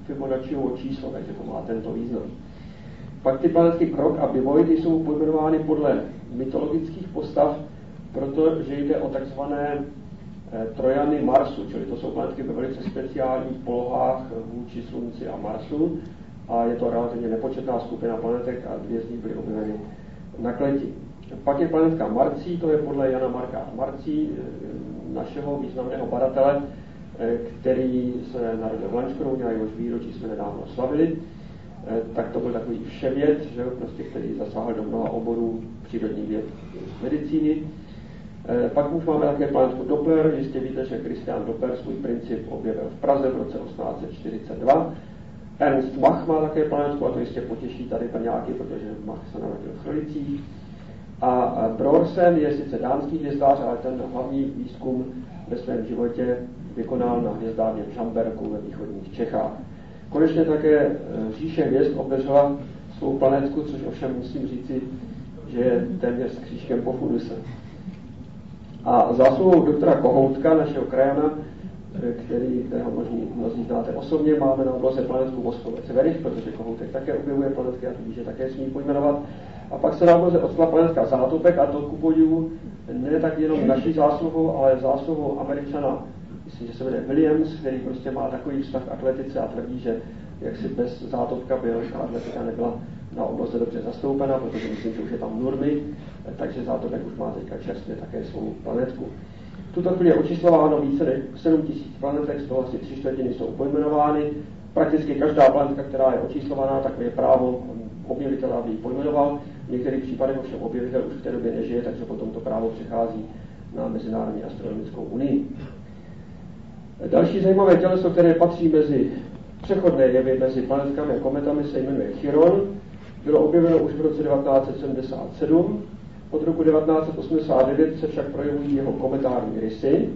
Fibonacciovo číslo, takže to má tento význam. Pak ty planetky Krok a Bivoid jsou pojmenovány podle mytologických postav, protože jde o takzvané trojany Marsu, čili to jsou planetky ve velice speciálních polohách vůči Slunci a Marsu a je to relativně nepočetná skupina planetek a 2 z nich byly objeveny na Kleti. Pak je planetka Marcí, to je podle Jana Marka Marcí, našeho významného badatele, který se narodil v Lanškrouně a jehož výročí jsme nedávno slavili. tak to byl takový vševěd, že jo, prostě, který zasáhl do mnoha oborů přírodních věd medicíny. Pak už máme také planetku Doppler. Jistě víte, že Christian Doppler svůj princip objevil v Praze v roce 1842. Ernst Mach má také planetku, a to jistě potěší tady paňáky, protože Mach se narodil v Chrolicích. A Brorsen je sice dánský hvězdář, ale ten hlavní výzkum ve svém životě vykonal na hvězdárně v Žamberku ve východních Čechách. Konečně také říše hvězd obdržela svou planetku, což ovšem musím říci, že je téměř s křížkem po funuse. A zásluhou doktora Kohoutka, našeho krajana, kterého mnozí znáte osobně, máme na obloze planetku Voskovec Verich, protože Kohoutek také objevuje planetky a tudíž je také smí pojmenovat. A pak se na obloze odstala planetka Zátopek, a to ku podivu ne tak jenom naší zásluhou, ale zásluhou Američana, myslím, že se jmenuje Williams, který prostě má takový vztah k atletice a tvrdí, že jaksi bez Zátopka by atletika nebyla na obloze dobře zastoupena, protože myslím, že už je tam Nurmy, takže Zátopek už má teďka čerstvě také svou planetku. V tuto chvíli je očíslováno více než 7000 planetek, z toho asi 3/4 jsou pojmenovány. Prakticky každá planetka, která je očíslovaná, tak je právo objevitele, aby ji pojmenoval. V některých případech ovšem objevitel už v té době nežije, takže potom to právo přechází na Mezinárodní astronomickou unii. Další zajímavé těleso, které patří mezi přechodné jevy mezi planetkami a kometami, se jmenuje Chiron. Bylo objeveno už v roce 1977. Od roku 1989 se však projevují jeho kometární rysy.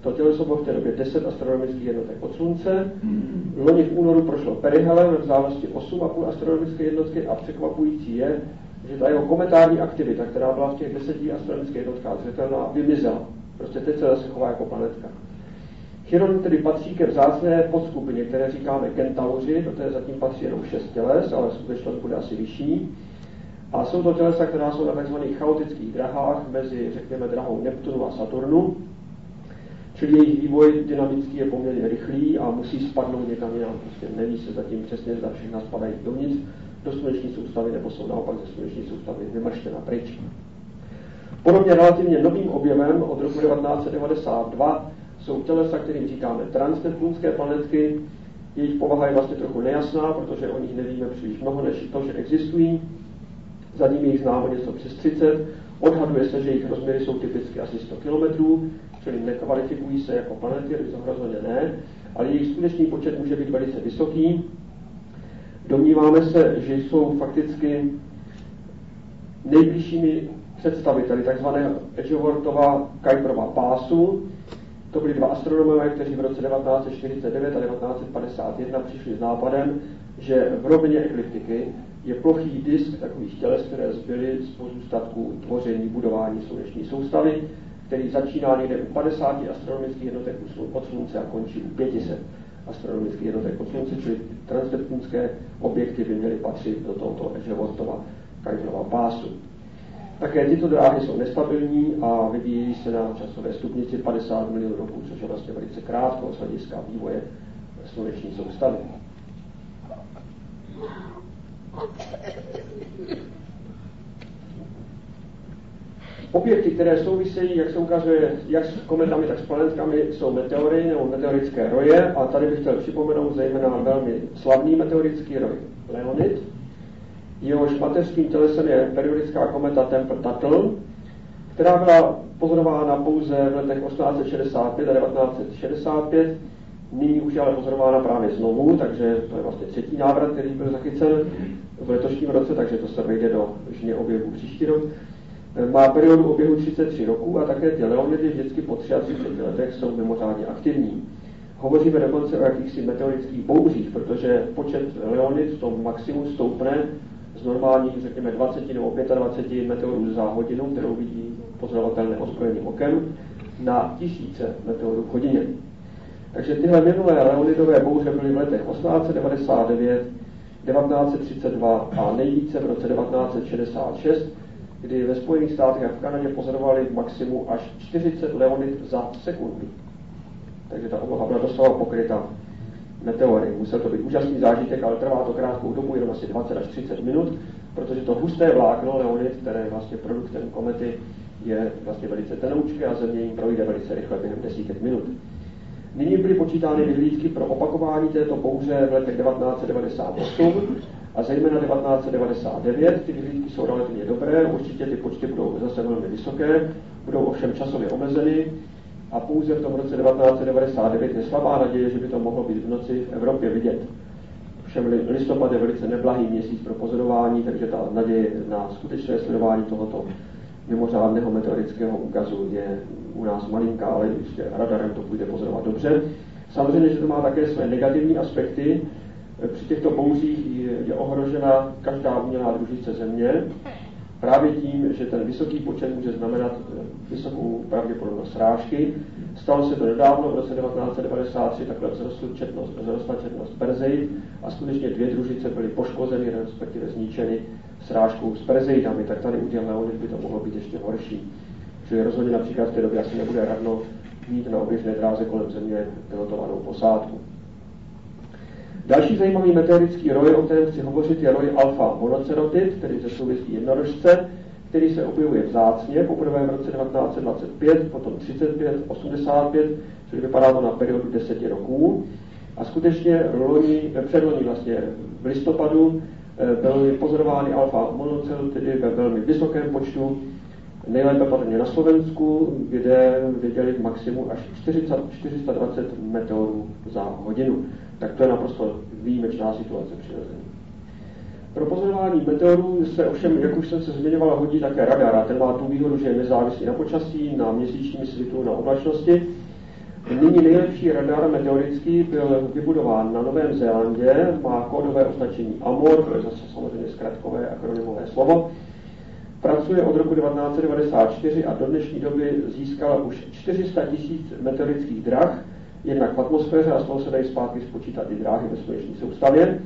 To těleso bylo v té době 10 astronomických jednotek od Slunce. Loni v únoru prošlo perihelem v vzdálenosti 8,5 astronomické jednotky a překvapující je, že ta jeho kometární aktivita, která byla v těch 10 astronomických jednotkách zřetelná, vymizela. Prostě teď se zase chová jako planetka. Chiron tedy patří ke vzácné podskupině, které říkáme Kentauři, do té zatím patří jenom 6 těles, ale skutečnost bude asi vyšší. A jsou to tělesa, která jsou na tzv. Chaotických drahách mezi, řekněme, drahou Neptunu a Saturnu, čili jejich vývoj dynamický je poměrně rychlý a musí spadnout někam jinam. Prostě neví se zatím přesně, zda všechna spadají dovnitř do sluneční soustavy, nebo jsou naopak ze sluneční soustavy vymrštěna pryč. Podobně relativně novým objevem od roku 1992 jsou tělesa, kterým říkáme transneptunské planetky. Jejich povaha je vlastně trochu nejasná, protože o nich nevíme příliš mnoho, než to, že existují. Za nimi jich známo něco přes 30. Odhaduje se, že jejich rozměry jsou typicky asi 100 km, čili nekvalifikují se jako planety, rozhodně ne, ale jejich skutečný počet může být velice vysoký. Domníváme se, že jsou fakticky nejbližšími představiteli tzv. Edgeworthova Kuiperova pásu. To byli dva astronomové, kteří v roce 1949 a 1951 přišli s nápadem, že v rovině ekliptiky je plochý disk takových těles, které zbyly z pozůstatků tvoření, budování sluneční soustavy, který začíná někde u 50 astronomických jednotek od Slunce a končí u 500 astronomických jednotek od Slunce, čili transneptunské objekty by měly patřit do tohoto Edgeworthova Kuiperova pásu. Také tyto dráhy jsou nestabilní a vyvíjí se na časové stupnici 50 milionů roků, což je vlastně velice krátko z hlediska vývoje sluneční soustavy. Objekty, které souvisejí, jak se ukazuje, jak s kometami, tak s planetkami, jsou meteory nebo meteorické roje. A tady bych chtěl připomenout zejména velmi slavný meteorický roj Leonid. Jehož mateřským tělesem je periodická kometa Tempel-Tuttle, která byla pozorována pouze v letech 1865 a 1965. Nyní už je ale pozorována právě znovu, takže to je vlastně třetí návrat, který byl zachycen v letošním roce, takže to se vejde do žně objevu příští rok. Má periodu oběhu 33 roků a také ty Leonidy vždycky po 33 letech jsou mimořádně aktivní. Hovoříme dokonce o jakýchsi meteorických bouřích, protože počet Leonid v tom maximu stoupne z normálních, řekněme, 20 nebo 25 meteorů za hodinu, kterou vidí pozorovatelné ozbrojeným okem, na tisíce meteorů v hodině. Takže tyhle minulé Leonidové bouře byly v letech 1899, 1932 a nejvíce v roce 1966, kdy ve Spojených státech a v Kanadě pozorovali v maximu až 40 Leonid za sekundu. Takže ta obloha byla doslova pokryta meteory. Musel to být úžasný zážitek, ale trvá to krátkou dobu, jenom asi 20 až 30 minut, protože to husté vlákno Leonid, které je vlastně produktem komety, je vlastně velice tenoučké a Země jim projde velice rychle během desítek minut. Nyní byly počítány vyhlídky pro opakování této bouře v letech 1998 a zejména 1999. Ty vyhlídky jsou relativně dobré, určitě ty počty budou zase velmi vysoké, budou ovšem časově omezeny a pouze v tom roce 1999 je slabá naděje, že by to mohlo být v noci v Evropě vidět. Všem listopad je velice neblahý měsíc pro pozorování, takže ta naděje na skutečné sledování tohoto mimořádného meteorického úkazu je u nás malinká, ale ještě radarem to půjde pozorovat dobře. Samozřejmě, že to má také své negativní aspekty. Při těchto bouřích je ohrožena každá umělá družice země, právě tím, že ten vysoký počet může znamenat vysokou pravděpodobnost srážky. Stalo se to nedávno, v roce 1993, takhle vzrostla četnost perzeit a skutečně 2 družice byly poškozeny, respektive zničeny srážkou s perzeitami, tak tady u těch leonid by to mohlo být ještě horší. Čili rozhodně například v té době asi nebude radno mít na oběžné dráze kolem země pilotovanou posádku. Další zajímavý meteorický roj, o kterém chci hovořit, je roj alfa monocerotit, tedy ze souvislí jednorožce, který se objevuje vzácně, poprvé v roce 1925, potom 35, 85, čili vypadá to na periodu 10 roků. A skutečně předloni vlastně v listopadu byly pozorovány alfa monocerotidy ve velmi vysokém počtu, nejlépe patrně na Slovensku, kde viděli v maximu až 420 meteorů za hodinu. Tak to je naprosto výjimečná situace přirozeně. Pro pozorování meteorů se ovšem, jak už jsem se zmiňoval, hodí také radar. A ten má tu výhodu, že je nezávislý na počasí, na měsíčním svitu, na oblačnosti. Nyní nejlepší radar meteorický byl vybudován na Novém Zélandě, má kódové označení AMOR, to je zase samozřejmě zkratkové akronymové slovo. Pracuje od roku 1994 a do dnešní doby získala už 400 000 meteorických drah, jednak v atmosféře, a z toho se dají zpátky spočítat i dráhy ve sluneční soustavě,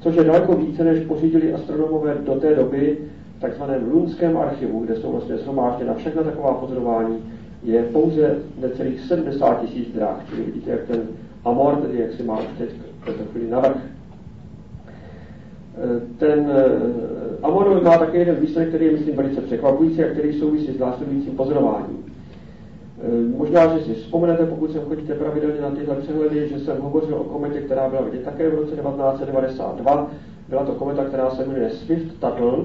což je daleko více, než pořídili astronomové do té doby v takzvaném Lunském archivu, kde jsou vlastně shromážděna všechna taková pozorování, je pouze necelých 70 000 dráh, čili vidíte, jak ten AMOR, tedy jak si má už teď chvíli navrch. Ten AMOR má také jeden výsledek, který je, myslím, velice překvapující a který souvisí s následujícím pozorováním. Možná, že si vzpomenete, pokud sem chodíte pravidelně na tyhle přehledy, že jsem hovořil o kometě, která byla vidět také v roce 1992. Byla to kometa, která se jmenuje Swift-Tuttle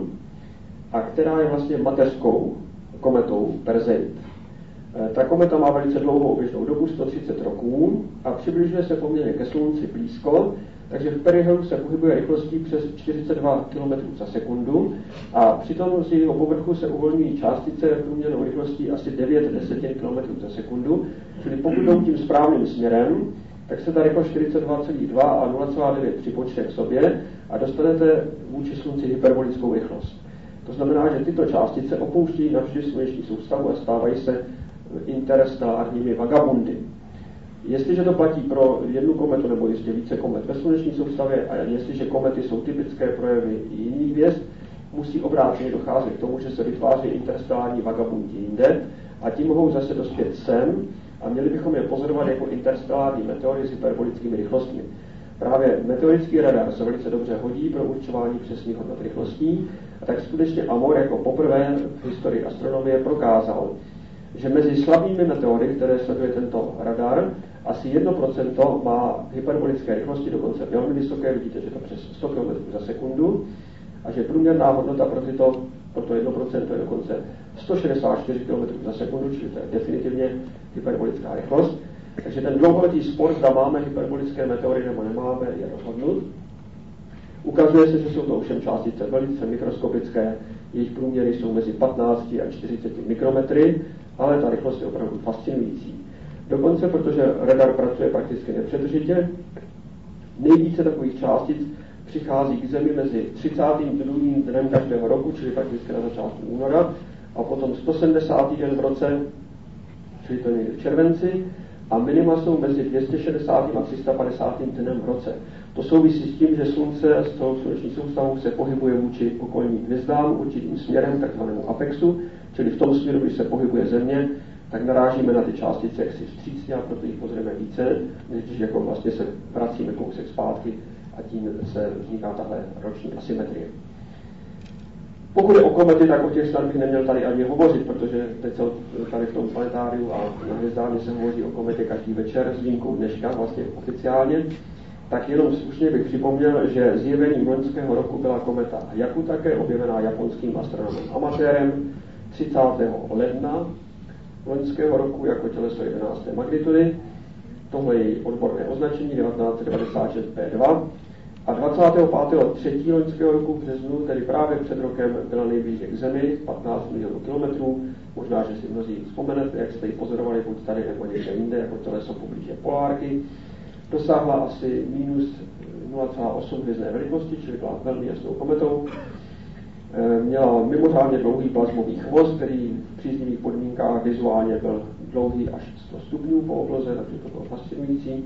a která je vlastně mateřskou kometou Perseit. Ta kometa má velice dlouhou oběžnou dobu, 130 roků, a přibližuje se poměrně ke Slunci blízko, takže v perihedu se pohybuje rychlostí přes 42 km za sekundu a přitom z jejího povrchu se uvolňují částice průměrnou rychlostí asi 9/10 km za sekundu, čili pokud jdou tím správným směrem, tak se ta rychlost 42,2 a 0,9 připočte k sobě a dostanete vůči Slunci hyperbolickou rychlost. To znamená, že tyto částice opouštějí navždy sluneční soustavu a stávají se interstellárními vagabundy. Jestliže to platí pro jednu kometu nebo ještě více komet ve sluneční soustavě a jestliže komety jsou typické projevy jiných hvězd, musí obráceně docházet k tomu, že se vytváří interstellární vagabundi jinde a ti mohou zase dospět sem a měli bychom je pozorovat jako interstellární meteory s hyperbolickými rychlostmi. Právě meteorický radar se velice dobře hodí pro určování přesných hodnot rychlostí a tak skutečně AMOR jako poprvé v historii astronomie prokázal, že mezi slabými meteory, které sleduje tento radar, asi 1% má hyperbolické rychlosti, dokonce velmi vysoké, vidíte, že to přes 100 km za sekundu, a že průměrná hodnota pro to 1% je dokonce 164 km za sekundu, čili to je definitivně hyperbolická rychlost. Takže ten dlouholetý spor, zda máme hyperbolické meteory nebo nemáme, je rozhodnut. Ukazuje se, že jsou to ovšem částice velice mikroskopické, jejich průměry jsou mezi 15 a 40 mikrometry, ale ta rychlost je opravdu fascinující. Dokonce, protože radar pracuje prakticky nepřetržitě, nejvíce takových částic přichází k Zemi mezi 32. dnem každého roku, čili prakticky na začátku února, a potom 170. den v roce, čili to je někde v červenci, a minima jsou mezi 260. a 350. dnem v roce. To souvisí s tím, že Slunce s celou sluneční soustavou se pohybuje vůči okolním hvězdám určitým směrem, takzvanému apexu, čili v tom směru, když se pohybuje Země, tak narážíme na ty částice jaksi vstřícně a proto jich pozorujeme více, než když jako vlastně se vracíme kousek zpátky a tím se vzniká tahle roční asymetrie. Pokud je o komety, tak o těch snad bych neměl tady ani hovořit, protože teď se tady v tom planetáriu a na hvězdárně se hovoří o kometě každý večer s výjimkou dneška, vlastně oficiálně. Tak jenom slušně bych připomněl, že zjevením loňského roku byla kometa Hayaku také objevená japonským astronomem amatérem 30. ledna loňského roku jako těleso 11. magnitudy. Tohle je její odborné označení 1996 P2. A 25.3. loňského roku v březnu, tedy právě před rokem, byla nejblíže k Zemi, 15 milionů kilometrů. Možná, že si mnozí vzpomenete, jak jste ji pozorovali buď tady nebo někde jinde, jako těleso poblíže polárky. Dosáhla asi minus 0,8 hvězdné velikosti, čili byla velmi jasnou kometou. Měla mimořádně dlouhý plazmový chvost, který v příznivých podmínkách vizuálně byl dlouhý až 100 stupňů po obloze, takže to bylo fascinující.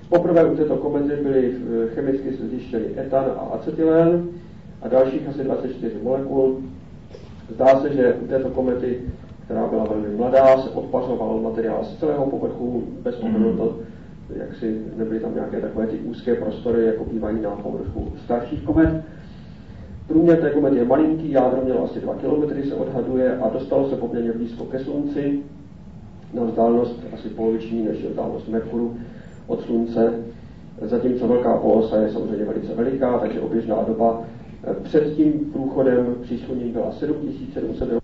Poprvé u této komety byly chemicky zjištěny etan a acetylen a dalších asi 24 molekul. Zdá se, že u této komety, která byla velmi mladá, se odpařoval materiál z celého povrchu, bez ohledu na to, jak si nebyly tam nějaké takové ty úzké prostory, jako bývají na povrchu starších komet. Průměr té komety je malinký, jádro mělo asi 2 km, se odhaduje, a dostalo se poměrně blízko ke Slunci, na vzdálenost asi poloviční než je vzdálenost Merkuru od Slunce, zatímco velká polosa je samozřejmě velice veliká, takže oběžná doba před tím průchodem příšluním byla 7700 km.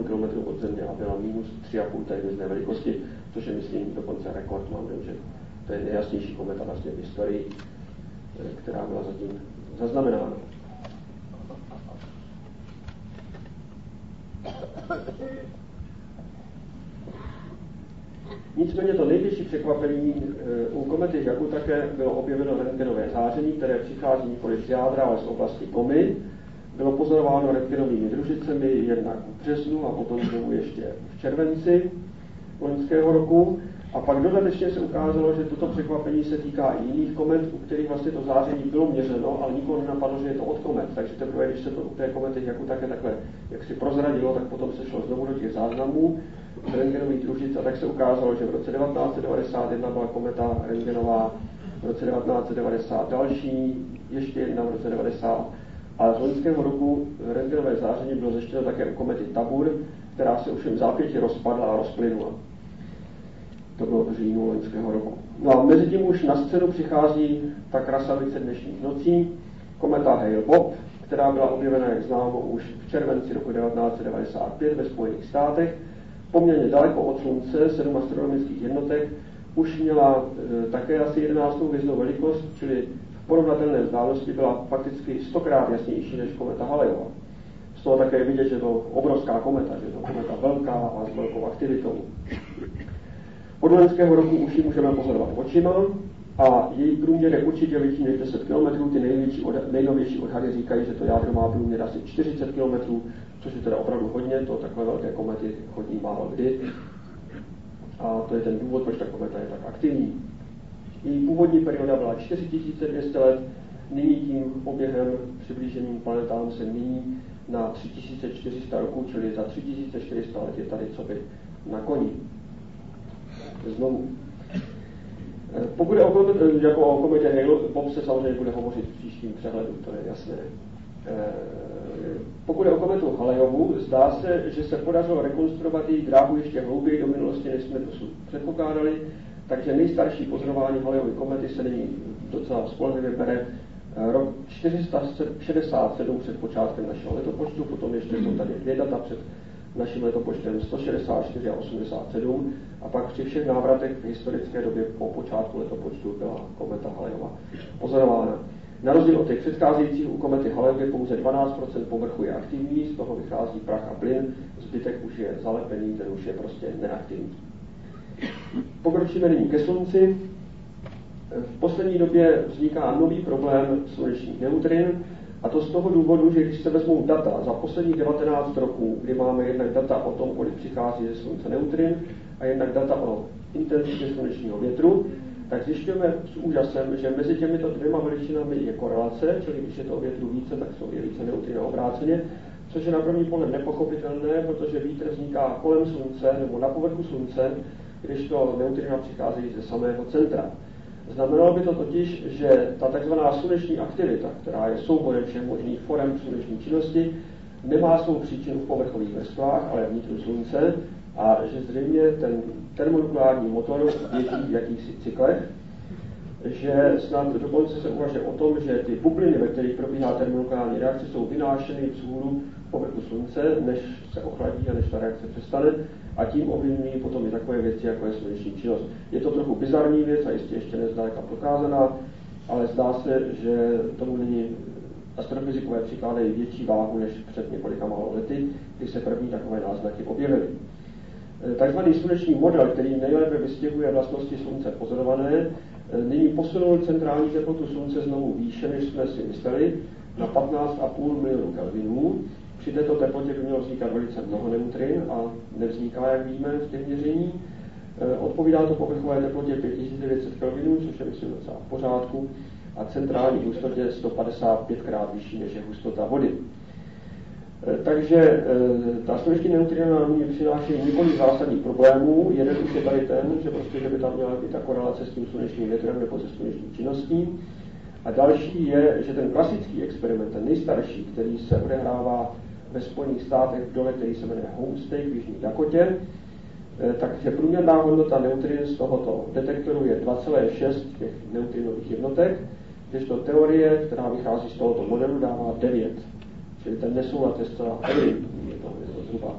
Kilometrů od Země a byla minus 3,5 té hvězdné velikosti, což je, myslím, dokonce rekord. Mám dojem, že to je nejjasnější kometa vlastně v historii, která byla zatím zaznamenána. Nicméně to největší překvapení u komety Hayaku také bylo objeveno rentgenové záření, které přichází nikoli z jádra, ale z oblasti komy. Bylo pozorováno rentgenovými družicemi jednak v březnu a potom znovu ještě v červenci loňského roku. A pak dodatečně se ukázalo, že toto překvapení se týká i jiných komet, u kterých vlastně to záření bylo měřeno, ale nikoho nenapadlo, že je to od komet. Takže teprve, když se to u té komety Hayaku také takhle jak si prozradilo, tak potom se šlo znovu do těch záznamů z rentgenových družic a tak se ukázalo, že v roce 1991 byla kometa rentgenová, v roce 1990 další, ještě jedna v roce 90. A z loňského roku rentgenové záření bylo zjištěno také u komety Tabur, která se už v zápěti rozpadla a rozplynula. To bylo v říjnu loňského roku. No a mezi tím už na scénu přichází ta krasavice dnešních nocí, kometa Hale-Bopp, která byla objevena, jak známo, už v červenci roku 1995 ve Spojených státech. Poměrně daleko od Slunce, 7 astronomických jednotek, už měla také asi 11. hvězdnou velikost, čili v porovnatelné vzdálenosti byla fakticky 100krát jasnější než kometa Halleyova. Z toho také vidět, že to obrovská kometa, že to kometa velká a s velkou aktivitou. Od loňského roku už ji můžeme pozorovat očima a její průměr je určitě větší než 10 km. Ty nejnovější odhady říkají, že to jádro má průměr asi 40 km, což je teda opravdu hodně, to takové velké komety chodí málo kdy. A to je ten důvod, proč ta kometa je tak aktivní. Její původní perioda byla 4200 let, nyní tím oběhem přiblíženým planetám se míní na 3400 roků, čili za 3400 let je tady co by na koni. Znovu. Pokud je o kometě Hale-Bopp se samozřejmě bude hovořit v příštím přehledu, to je jasné. Pokud je o kometu Halleyovou, zdá se, že se podařilo rekonstruovat její dráhu ještě hlouběji do minulosti, než jsme dosud předpokládali, takže nejstarší pozorování Halleyovy komety se nyní docela spolehlivě bere rok 467 před počátkem našeho letopočtu, potom ještě jsou tady 2 data před naším letopočtem 164 a 87 a pak při všech návratech v historické době po počátku letopočtu byla kometa Halleyova pozorována. Na rozdíl od těch předcházejících u komety Halleyovy pouze 12% povrchu je aktivní, z toho vychází prach a plyn, zbytek už je zalepený, ten už je prostě neaktivní. Pokročíme nyní ke Slunci. V poslední době vzniká nový problém slunečních neutrin, a to z toho důvodu, že když se vezmou data za posledních 19 roků, kdy máme jednak data o tom, kolik přichází ze Slunce neutrin a jednak data o intenzitě slunečního větru, tak zjišťujeme s úžasem, že mezi těmito dvěma veličinami je korelace, čili když je to větru více, tak jsou je více neutrin a obráceně, což je na první pohled nepochopitelné, protože vítr vzniká kolem Slunce nebo na povrchu Slunce, když to neutrina přicházejí ze samého centra. Znamenalo by to totiž, že ta takzvaná sluneční aktivita, která je souborem všech možných forem sluneční činnosti, nemá svou příčinu v povrchových vrstvách, ale vnitru Slunce, a že zřejmě ten termonukleární motor běží v jakýchsi cyklech, že snad dokonce se uvažuje o tom, že ty bubliny, ve kterých probíhá termonukleární reakce, jsou vynášeny vzhůru povrchu Slunce, než se ochladí a než ta reakce přestane, a tím ovlivňují potom i takové věci, jako je sluneční činnost. Je to trochu bizarní věc a jistě ještě nezdaleka prokázaná, ale zdá se, že tomu nyní astrofyzikové přikládají větší váhu než před několika málo lety, kdy se první takové náznaky objevily. Takzvaný sluneční model, který nejlépe vystihuje vlastnosti Slunce pozorované, nyní posunul centrální teplotu Slunce znovu výše, než jsme si mysleli, na 15,5 milionů kelvinů. Při této teplotě by mělo vznikat velice mnoho neutrin a nevzniká, jak víme, v těch měření. Odpovídá to povrchové teplotě 5900 kelvinů, což je myslím docela v pořádku, a centrální hustotě 155krát vyšší, než je hustota vody. Takže ta sluneční neutrina nám přináší několik zásadních problémů. Jeden už je tady ten, že prostě, že by tam měla být ta korelace s tím slunečním větrem nebo se sluneční činností. A další je, že ten klasický experiment, ten nejstarší, který se odehrává ve Spojených státech v dole, který se jmenuje Homestake v Jižní Dakotě, takže průměrná hodnota neutrin z tohoto detektoru je 2,6 těch neutrinových jednotek, kdežto teorie, která vychází z tohoto modelu, dává 9. Čili ten nesoulad je zcela evidentní, je to zhruba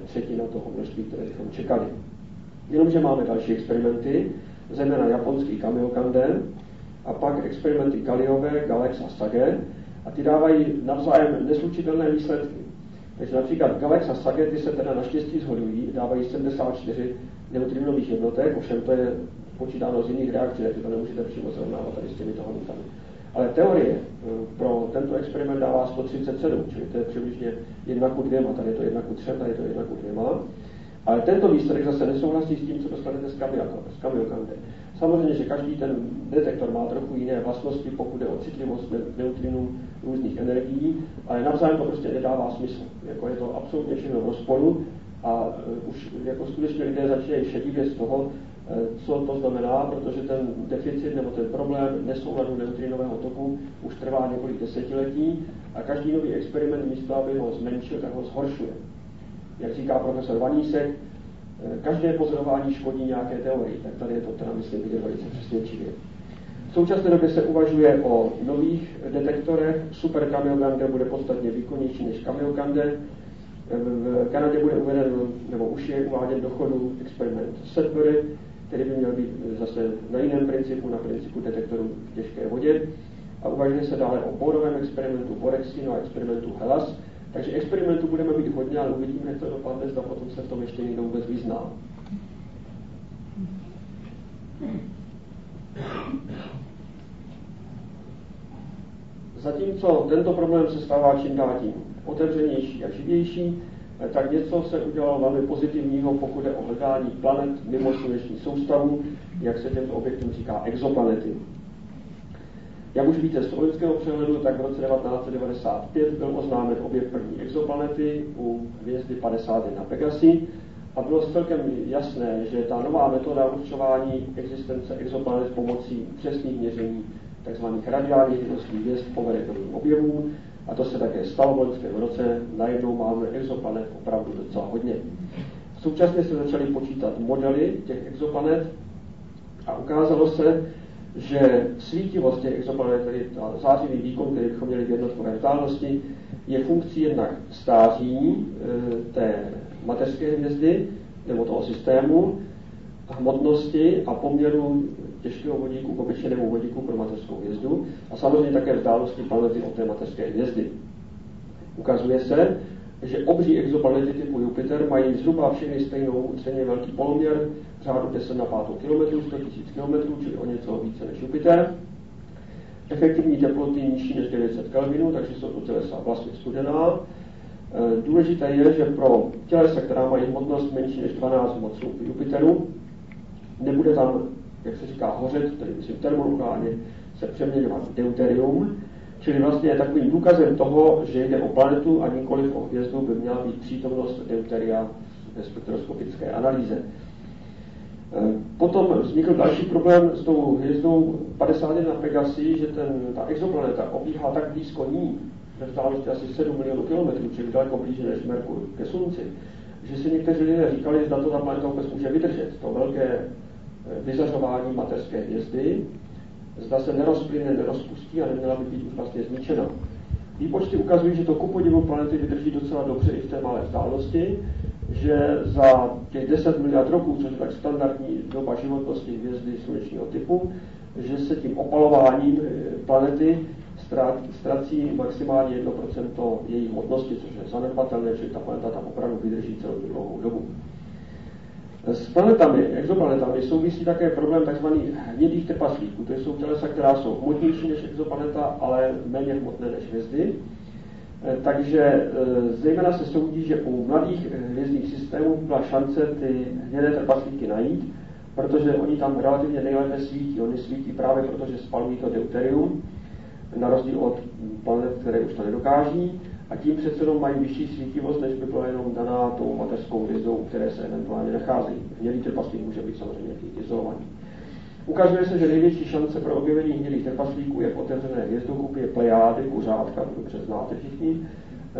třetina toho množství, které bychom čekali. Jenomže máme další experimenty, zejména japonský Kamiokande, a pak experimenty Galliové, Galex a Sage, a ty dávají navzájem neslučitelné výsledky. Takže například Galex a Sage, ty se teda naštěstí shodují, dávají 74 neutrinových jednotek, ovšem to je počítáno z jiných reakcí, takže to nemůžete přímo srovnávat tady s těmito hodnotami. Ale teorie pro tento experiment dává 137, čili to je přibližně 1:2, tady je to 1:3, tady je to 1:2. Ale tento výsledek zase nesouhlasí s tím, co dostanete z Kamiokande. Samozřejmě, že každý ten detektor má trochu jiné vlastnosti, pokud je o citlivost neutrinů různých energií, ale navzájem to prostě nedává smysl. Jako je to absolutně všechno v rozporu a už jako skutečně lidé začínají šedivět z toho, co to znamená, protože ten deficit nebo ten problém nesouladu neutrinového toku už trvá několik desetiletí a každý nový experiment místo, aby ho zmenšil, tak ho zhoršuje. Jak říká profesor Vanísek, každé pozorování škodí nějaké teorii, tak tady je to teda, myslím, vidět velice přesvědčivě. V současné době se uvažuje o nových detektorech. Super Kamiokande bude podstatně výkonnější než Kamiokande. V Kanadě bude uveden, nebo už je uváděn do chodu experiment Sudbury, který by měl být zase na jiném principu, na principu detektoru v těžké vodě. A uvažuje se dále o borovém experimentu Borexino a experimentu Hellas. Takže experimentů budeme mít hodně, ale uvidíme, jak to dopadne, zda potom se v tom ještě někdo vůbec vyzná. Zatímco tento problém se stává čím dál tím otevřenější a živější, tak něco se udělalo velmi pozitivního, pokud je o hledání planet mimo sluneční soustavu, jak se těmto objektům říká exoplanety. Jak už víte z sovětského přehledu, tak v roce 1995 byl oznámen objev první exoplanety u hvězdy 51 Pegasi a bylo celkem jasné, že ta nová metoda určování existence exoplanet pomocí přesných měření tzv. Radiálních hitrostních hvězd povede k novým objevům a to se také stalo v loňském roce. Najednou máme exoplanet opravdu docela hodně. Současně se začaly počítat modely těch exoplanet a ukázalo se, že svítivost těch exoplanet, tedy zářivý výkon, který bychom měli v jednotkové vzdálenosti, je funkcí jednak stáří té mateřské hvězdy nebo toho systému, hmotnosti a poměru těžkého vodíku k obyčejnému vodíku pro mateřskou hvězdu a samozřejmě také vzdálenosti planety od té mateřské hvězdy. Ukazuje se, že obří exoplanety typu Jupiter mají zhruba všechny stejně velký poloměr, v řádu 10 na 5 km, 100 000 km, čili o něco více než Jupiter. Efektivní teploty nižší než 900 kelvinů, takže jsou to tělesa vlastně studená. Důležité je, že pro tělesa, která mají hmotnost menší než 12 hmot Jupiteru, nebude tam, jak se říká, hořet, tedy myslím termonukleárně se přeměňovat deuterium, Čili vlastně takovým důkazem toho, že jde o planetu a nikoliv o hvězdu, by měla být přítomnost deuteria ve spektroskopické analýze. Potom vznikl další problém s tou hvězdou 51 Pegasi, že ta exoplaneta obíhá tak blízko ní, ve vzdálenosti asi 7 milionů kilometrů, čili daleko blíže než Merkur ke Slunci, že si někteří lidé říkali, zda to ta planeta vůbec může vydržet, to velké vyzařování mateřské hvězdy, zda se nerozplyne, nerozpustí a neměla by být už vlastně zničena. Výpočty ukazují, že to kupodivu planety vydrží docela dobře i v té malé vzdálenosti, že za těch 10 miliard roků, což je tak standardní doba životnosti hvězdy slunečního typu, že se tím opalováním planety ztrací maximálně 1% její hmotnosti, což je zanedbatelné, že ta planeta tam opravdu vydrží celou tu dlouhou dobu. S planetami, exoplanetami souvisí také problém tzv. Hnědých trpaslíků. To jsou tělesa, která jsou hmotnější než exoplaneta, ale méně hmotné než hvězdy. Takže zejména se soudí, že u mladých hvězdných systémů byla šance ty hnědé trpaslíky najít, protože oni tam relativně nejlépe svítí. Oni svítí právě proto, že spalují to deuterium, na rozdíl od planet, které už to nedokáží, a tím přece jenom mají vyšší svítivost, než by byla jenom daná tou mateřskou hvězdou, které se eventuálně nachází. Hnědý trpaslík může být samozřejmě izolovaný. Ukazuje se, že největší šance pro objevení hnědých trpaslíků je v otevřené hvězdokupě Plejády, kuřátka, to dobře znáte všichni.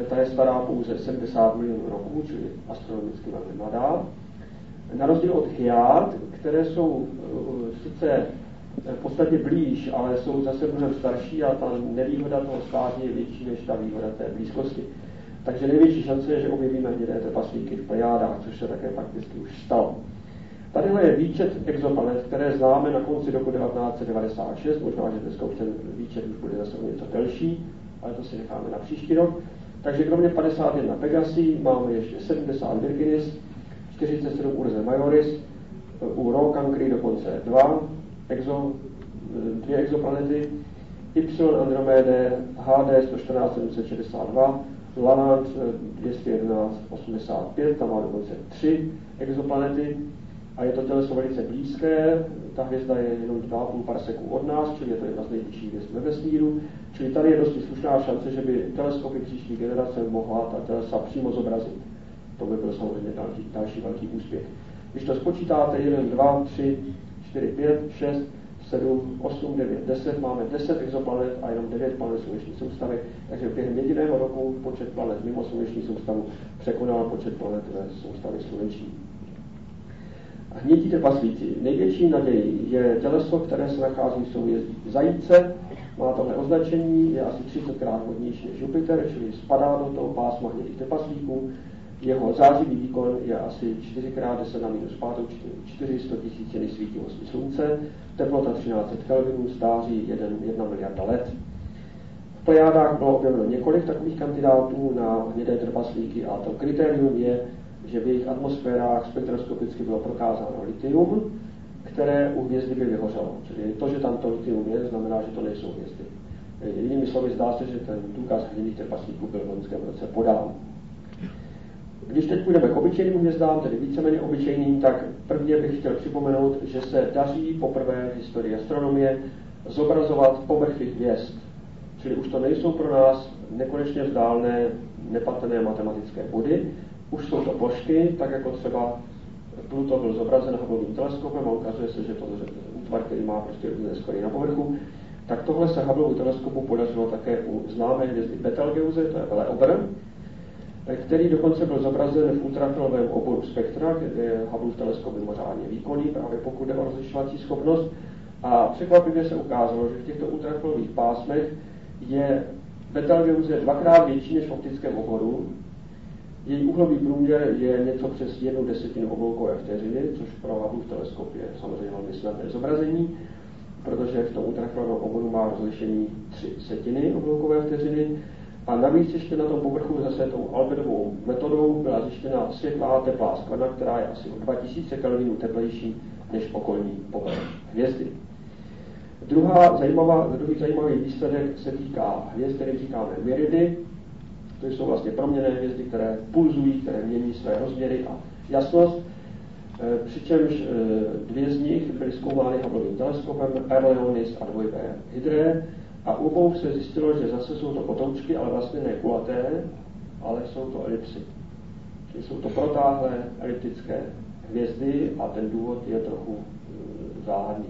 Ta je stará pouze 70 milionů roků, čili astronomicky velmi mladá. Na rozdíl od Hyád, které jsou sice v podstatě blíž, ale jsou zase mnohem starší a ta nevýhoda toho stáří je větší než ta výhoda té blízkosti. Takže největší šance je, že objevíme hnědé trpaslíky v Plejádách, což se také fakticky už stalo. Tady je výčet exoplanet, které známe na konci roku 1996, možná, že dneska už ten výčet už bude zase něco delší, ale to si necháme na příští rok. Takže kromě 51 Pegasi máme ještě 70 Virginis, 47 Ursae Majoris, u Rho Cancri dokonce dvě exoplanety, Y Andromeda, HD 114 762, Lagrange 211 85, tam má dokonce 3 exoplanety a je to těleso velice blízké, ta hvězda je jenom 2,5 parseků od nás, čili je to jedna z nejbližších hvězd ve vesmíru, čili tady je dosti slušná šance, že by teleskopy příští generace mohla ta tělesa přímo zobrazit. To by byl samozřejmě další velký úspěch. Když to spočítáte 1, 2, 3, 4, 5, 6, 7, 8, 9, 10, máme 10 exoplanet a jenom 9 planet sluneční soustavy, takže během jediného roku počet planet mimo sluneční soustavu překonal počet planet ve soustavě sluneční. Hnědí trpaslíci. Největší nadějí je těleso, které se nachází v souhvězdí Zajíce. Má tohle označení, je asi 30krát hodnější než Jupiter, čili spadá do toho pásma hnědých trpaslíků. Jeho zářivý výkon je asi 4x10 na minus 5, 400 000 svítivosti Slunce, teplota 1300 Kelvinů, stáří 1 miliarda let. V Plejádách bylo objeveno několik takových kandidátů na hnědé trpaslíky a to kritérium je, že v jejich atmosférách spektroskopicky bylo prokázáno litium, které u hvězdy by vyhořelo. Čili to, že tam to litium je, znamená, že to nejsou hvězdy. Jinými slovy, zdá se, že ten důkaz hnědých trpaslíků byl v loňském roce podán. Když teď půjdeme k obyčejným hvězdám, tedy víceméně obyčejným, tak prvně bych chtěl připomenout, že se daří poprvé v historii astronomie zobrazovat povrchy hvězd. Čili už to nejsou pro nás nekonečně vzdálené, nepatrné matematické body, už jsou to plošky, tak jako třeba Pluto byl zobrazen Hubbleovým teleskopem a ukazuje se, že to je útvar, který má prostě různé skory na povrchu. Tak tohle se Hubbleovu teleskopu podařilo také u známé hvězdy Betelgeuse, to je Veleobr, který dokonce byl zobrazen v ultrafialovém oboru spektra, kde je Hubbleův teleskop mimořádně výkonný, právě pokud jde o rozlišovací schopnost. A překvapivě se ukázalo, že v těchto ultrafialových pásmech je Betelgeuse dvakrát větší než v optickém oboru. Její úhlový průměr je něco přes 1/10 obloukové vteřiny, což pro Hubbleův teleskop je samozřejmě velmi snadné zobrazení, protože v tom ultrafialovém oboru má rozlišení 3/10 obloukové vteřiny. A navíc ještě na tom povrchu zase tou Albedovou metodou byla zjištěna světlá teplá skvrna, která je asi o 2000 kelvinů teplejší než okolní povrch hvězdy. Druhý zajímavý výsledek se týká hvězd, které říkáme Miridy. To jsou vlastně proměnné hvězdy, které pulzují, které mění své rozměry a jasnost. Přičemž dvě z nich byly zkoumány Hubbleovým teleskopem, Erleonis a 2B Hydrae. A u obou se zjistilo, že zase jsou to kotoučky, ale vlastně ne kulaté, ale jsou to elipsy. Čili jsou to protáhlé eliptické hvězdy a ten důvod je trochu záhadný.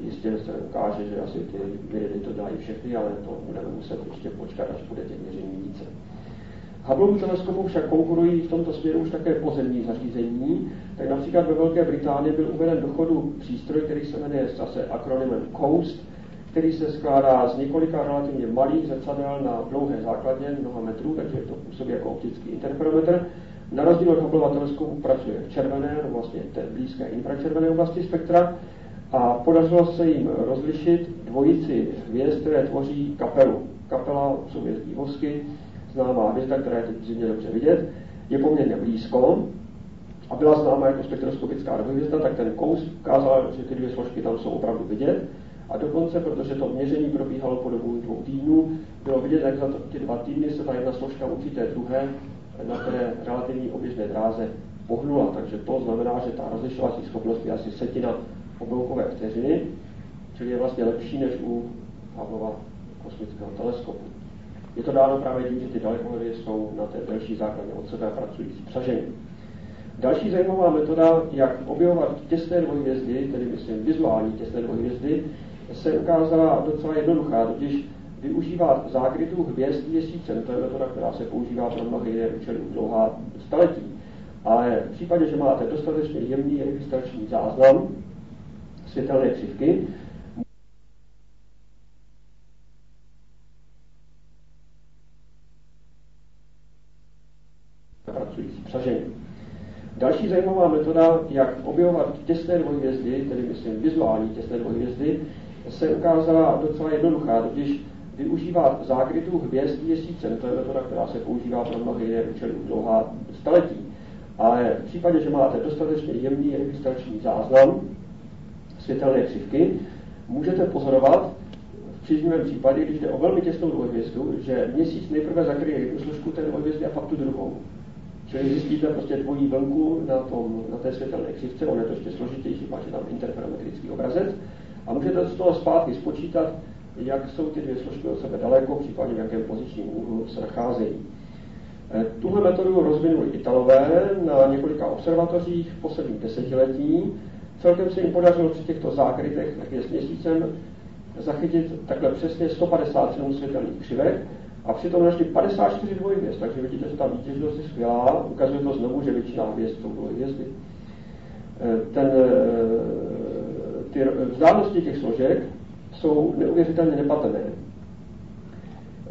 Jistě se ukáže, že asi ty vědy to dělají všechny, ale to budeme muset ještě počkat, až bude těch měření více. Hubbleovu teleskopu však konkurují v tomto směru už také pozemní zařízení, tak například ve Velké Británii byl uveden do chodu přístroj, který se jmenuje zase akronymem COAST, který se skládá z několika relativně malých zrcadel na dlouhé základně, mnoha metrů, takže to působí jako optický interferometr. Na rozdíl od Hubbleova teleskopu pracuje v červené, nebo vlastně té blízké infračervené oblasti spektra, a podařilo se jim rozlišit dvojici hvězd, které tvoří kapelu. Kapela jsou hvězdní vosky, známá hvězda, která je teď v zimě dobře vidět, je poměrně blízko a byla známá jako spektroskopická dvojhvězda, tak ten COAST ukázal, že ty dvě složky tam jsou opravdu vidět. A dokonce, protože to měření probíhalo po dobu 2 týdnů, bylo vidět, jak za ty 2 týdny se ta jedna složka vůči té druhé na té relativní oběžné dráze pohnula. Takže to znamená, že ta rozlišovací schopnost je asi 1/7 obloukové vteřiny, čili je vlastně lepší než u Hubbleova kosmického teleskopu. Je to dáno právě tím, že ty dalekohledy jsou na té delší základně od sebe a pracují s přažením. Další zajímavá metoda, jak objevovat těsné dvojhvězdy, tedy myslím vizuální těsné dvojhvězdy, se ukázala docela jednoduchá, totiž využívat zákrytu hvězd měsícem. To je metoda, která se používá pro mnohé jiné účely už dlouhá staletí. Ale v případě, že máte dostatečně jemný registrační záznam světelné křivky, pracují s přažením. Další zajímavá metoda, jak objevovat těsné dvojhvězdy, tedy myslím vizuální těsné dvojhvězdy, se ukázala docela jednoduchá, totiž využívat zákrytu hvězd měsícem. To je metoda, která se používá pro mnohé jiné účely už dlouhá staletí. Ale v případě, že máte dostatečně jemný registrační záznam světelné křivky, můžete pozorovat v příznivém případě, když jde o velmi těsnou dvojhvězdu, že měsíc nejprve zakryje jednu složku té dvojhvězdy a pak tu druhou. Čili zjistíte prostě dvojí vlnku na té světelné křivce, ono je to ještě složitější, máte tam interferometrický obrazec a můžete z toho zpátky spočítat, jak jsou ty dvě složky od sebe daleko, případně v jakém pozičním úhlu se nacházejí. Tuhle metodu rozvinuli Italové na několika observatořích v posledním desetiletí. Celkem se jim podařilo při těchto zákrytech hvězd měsícem zachytit takhle přesně 157 světelných křivek a přitom našli 54 dvojhvězd, takže vidíte, že ta výtěžnost je skvělá, ukazuje to znovu, že většina hvězd jsou dvojhvězdy. Ty vzdálenosti těch složek jsou neuvěřitelně nepatrné.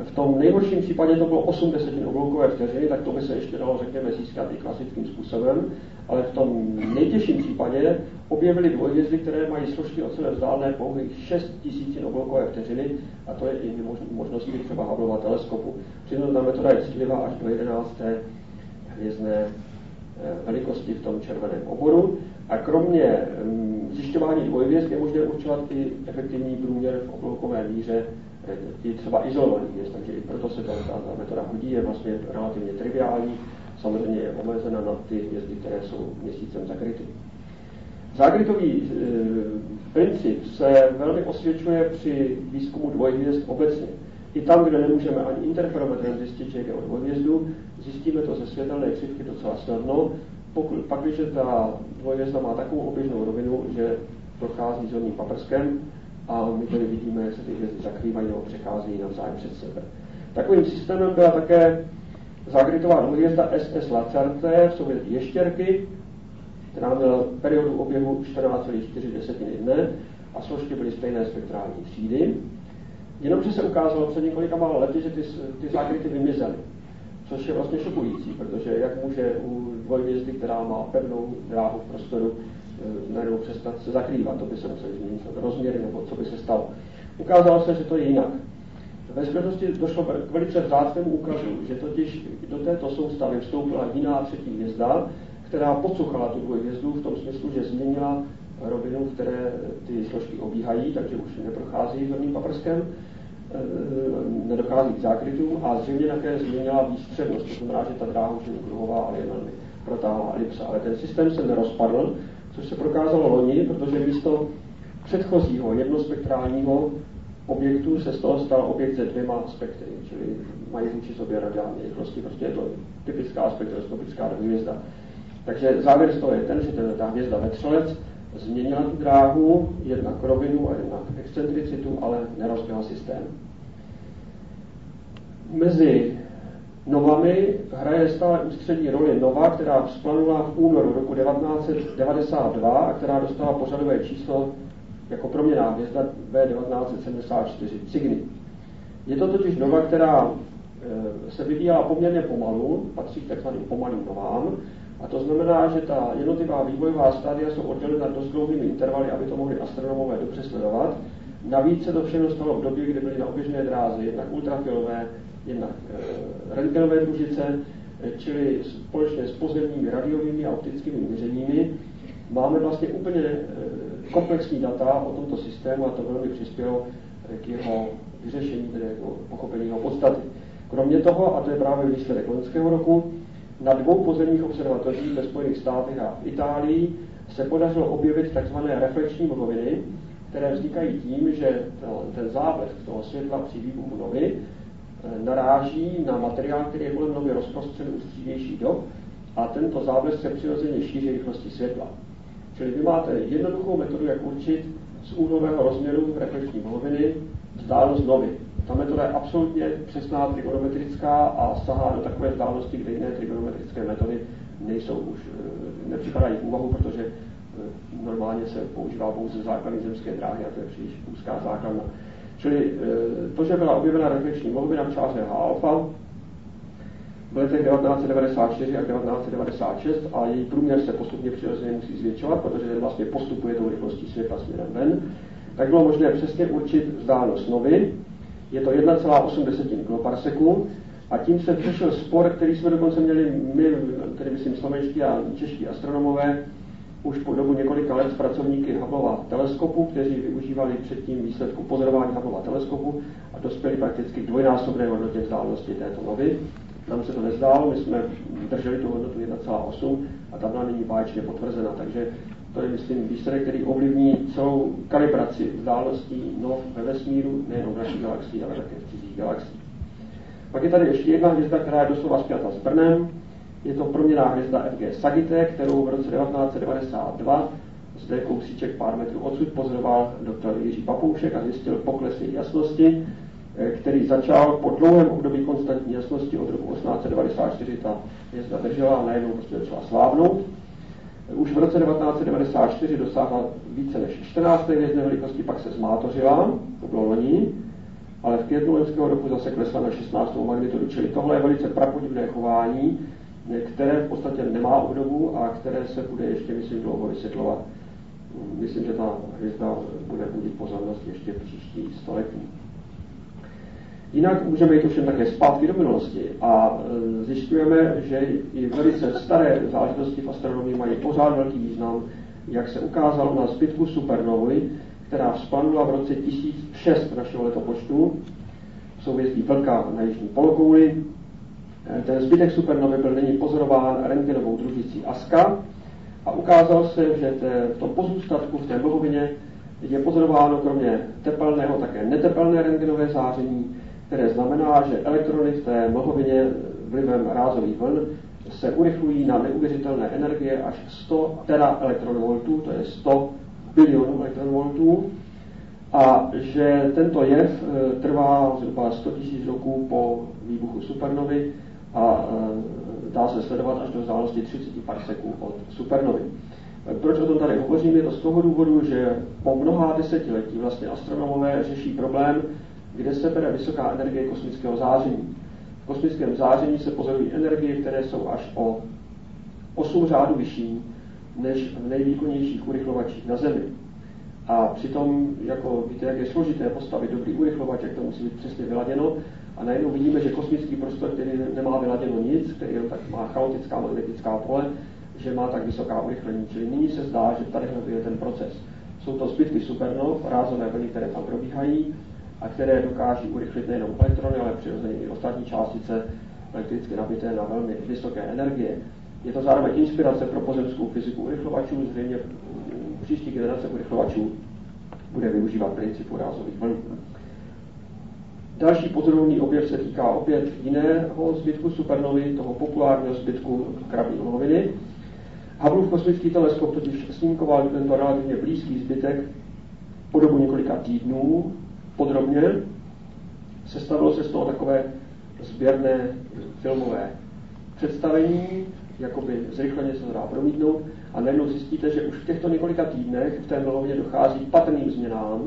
V tom nejhorším případě to bylo 80 obloukové vteřiny, tak to by se ještě dalo, řekněme, získat i klasickým způsobem, ale v tom nejtěžším případě objevili dvojhvězdy, které mají složky od sebe vzdálené pouhých 6000 obloukové vteřiny, a to je i možností třeba Hubbleova teleskopu. Přitom ta metoda je citlivá až do 11. hvězdné velikosti v tom červeném oboru. A kromě zjišťování dvojhvězd je možné určovat i efektivní průměr v obloukové míře i třeba izolovaných hvězd, takže i proto se ta metoda hodí, je vlastně relativně triviální, samozřejmě je omezena na ty hvězdy, které jsou měsícem zakryty. Zákrytový princip se velmi osvědčuje při výzkumu dvojhvězd obecně. I tam, kde nemůžeme ani interferometrem zjistit, že jde o dvojhvězdu, zjistíme to ze světelné křivky docela snadno, pak, když ta dvojhvězda má takovou oběžnou rovinu, že prochází zorným paprskem a my tady vidíme, jak se ty hvězdy zakrývají nebo přecházejí navzájem před sebe. Takovým systémem byla také zákrytová dvojhvězda SS Lacerta v sovětské ještěrky, která měla periodu oběhu 14,4 dne a složky byly stejné spektrální třídy. Jenomže se ukázalo před několika málo lety, že ty zákryty vymizely, což je vlastně šokující, protože jak může u dvojhvězdy, která má pevnou dráhu v prostoru, najednou přestat se zakrývat, to by se museli změnit rozměry, nebo co by se stalo. Ukázalo se, že to je jinak. Ve skutečnosti došlo k velice vzácnému úkazu, že totiž do této soustavy vstoupila jiná třetí hvězda, která podsuchala tu dvojhvězdu v tom smyslu, že změnila rovinu, v které ty složky obíhají, takže už neprochází zorným paprskem, nedochází k zákrytům a zřejmě také změnila výstřelnost, to znamená, že ta dráha už není kruhová, ale je velmi protáhlá elipsa. Ale ten systém se nerozpadl, což se prokázalo loni, protože místo předchozího jednospektrálního objektů se z toho stal objekt se dvěma aspekty, čili mají vůči sobě radiální rychlosti, prostě je to typická spektroskopická hvězda. Takže závěr z toho je ten, že ta hvězda vetřelec změnila tu dráhu, jednak rovinu a jednak excentricitu, ale nerozbila systém. Mezi novami hraje stále ústřední roli nova, která vzplanula v únoru roku 1992 a která dostala pořadové číslo jako proměnná hvězda B1974 Cygni. Je to totiž nova, která se vyvíjela poměrně pomalu, patří k takzvaným pomalým novám, a to znamená, že ta jednotlivá vývojová stádia jsou oddělena dost dlouhými intervaly, aby to mohli astronomové dobře sledovat. Navíc se to všechno stalo v době, kdy byly na oběžné dráze jednak ultrafilové, jednak rentgenové družice, čili společně s pozemními radiovými a optickými měřeními máme vlastně úplně komplexní data o tomto systému a to velmi přispělo k jeho vyřešení, tedy jako pochopení jeho podstaty. Kromě toho, a to je právě výsledek loňského roku, na 2 pozemních observatořích ve Spojených státech a v Itálii se podařilo objevit tzv. Reflekční mlhoviny, které vznikají tím, že ten záblesk toho světla při výbuchu novy naráží na materiál, který je kolem novy rozprostřen u střídnějších dob a tento záblesk se přirozeně šíří rychlostí světla. Čili vy máte jednoduchou metodu, jak určit z úhlového rozměru reflekční mlhoviny vzdálenost novy. Ta metoda je absolutně přesná trigonometrická a sahá do takové vzdálenosti, kde jiné trigonometrické metody nejsou už, nepřipadají v úvahu, protože normálně se používá pouze základní zemské dráhy a to je příliš úzká základna. Čili to, že byla objevena reflekční mlhovina v čáře H-alfa v letech 1994 a 1996 a její průměr se postupně přirozeně musí zvětšovat, protože ten vlastně postupuje tou rychlostí světla směrem ven, tak bylo možné přesně určit vzdálenost novy. Je to 1,8 kiloparseků a tím se vyřešil spor, který jsme dokonce měli my, tedy myslím slovenští a čeští astronomové, už po dobu několika let s pracovníky Hubbleova teleskopu, kteří využívali předtím výsledku pozorování Hubbleova teleskopu a dospěli prakticky k dvojnásobné hodnotě vzdálenosti této novy. Nám se to nezdálo, my jsme drželi tu hodnotu 1,8 a ta byla nyní báječně potvrzena, takže to je, myslím, výsledek, který ovlivní celou kalibraci vzdáleností nov ve vesmíru, nejenom v naší galaxii, ale také v cizích galaxiích. Pak je tady ještě jedna hvězda, která je doslova spjata s Brnem. Je to proměnná hvězda FG Sagittae, kterou v roce 1992 zde kousíček pár metrů odsud pozoroval doktor Jiří Papoušek a zjistil pokles její jasnosti, který začal po dlouhém období konstantní jasnosti od roku 1894. Ta hvězda držela a najednou prostě začala slábnout. Už v roce 1994 dosáhla více než 14. hvězdné velikosti, pak se zmátořila, to bylo loni, ale v květnu loňského roku zase klesla na 16. magnitudu, čili tohle je velice prapodivné chování, které v podstatě nemá obdobu a které se bude ještě, myslím, dlouho vysvětlovat. Myslím, že ta hvězda bude budit pozornost ještě v příští století. Jinak můžeme jít ovšem také zpátky do minulosti a zjišťujeme, že i velice staré záležitosti v astronomii mají pořád velký význam, jak se ukázalo na zbytku supernovy, která vzplanula v roce 1006 našeho letopočtu v souhvězdí Vlka na jižní polokouli. Ten zbytek supernovy byl nyní pozorován rentgenovou družicí ASCA a ukázalo se, že v tom pozůstatku v té mlhovině je pozorováno kromě tepelného také netepelné rentgenové záření, které znamená, že elektrony v té mlhovině vlivem rázových vln se urychlují na neuvěřitelné energie až 100 teraelektronvoltů, to je 100 bilionů elektronvoltů, a že tento jev trvá zhruba 100 000 roků po výbuchu supernovy a dá se sledovat až do vzdálenosti 30 parseků od supernovy. Proč o tom tady hovořím? Je to z toho důvodu, že po mnoha desetiletí vlastně astronomové řeší problém, kde se bere vysoká energie kosmického záření. V kosmickém záření se pozorují energie, které jsou až o 8 řádů vyšší než v nejvýkonnějších urychlovačích na Zemi. A přitom, jako víte, jak je složité postavit dobrý urychlovač, jak to musí být přesně vyladěno, a najednou vidíme, že kosmický prostor, který nemá vyladěno nic, který tak má chaotická magnetická pole, že má tak vysoká urychlení. Čili nyní se zdá, že tady je ten proces. Jsou to zbytky supernov, rázové vlny, které tam probíhají a které dokáží urychlit nejenom elektrony, ale přirozeně i ostatní částice elektricky nabité na velmi vysoké energie. Je to zároveň inspirace pro pozemskou fyziku urychlovačů, zřejmě příští generace urychlovačů bude využívat principu rázových vln. Další pozoruhodný objev se týká opět jiného zbytku supernovy, toho populárního zbytku krabí olověny. Hubbleův kosmický teleskop totiž snímkoval tento relativně blízký zbytek po dobu několika týdnů podrobně. Sestavilo se z toho takové sběrné filmové představení, jakoby zrychleně se to dá promítnout, a najednou zjistíte, že už v těchto několika týdnech v té mlhovině dochází k patrným změnám,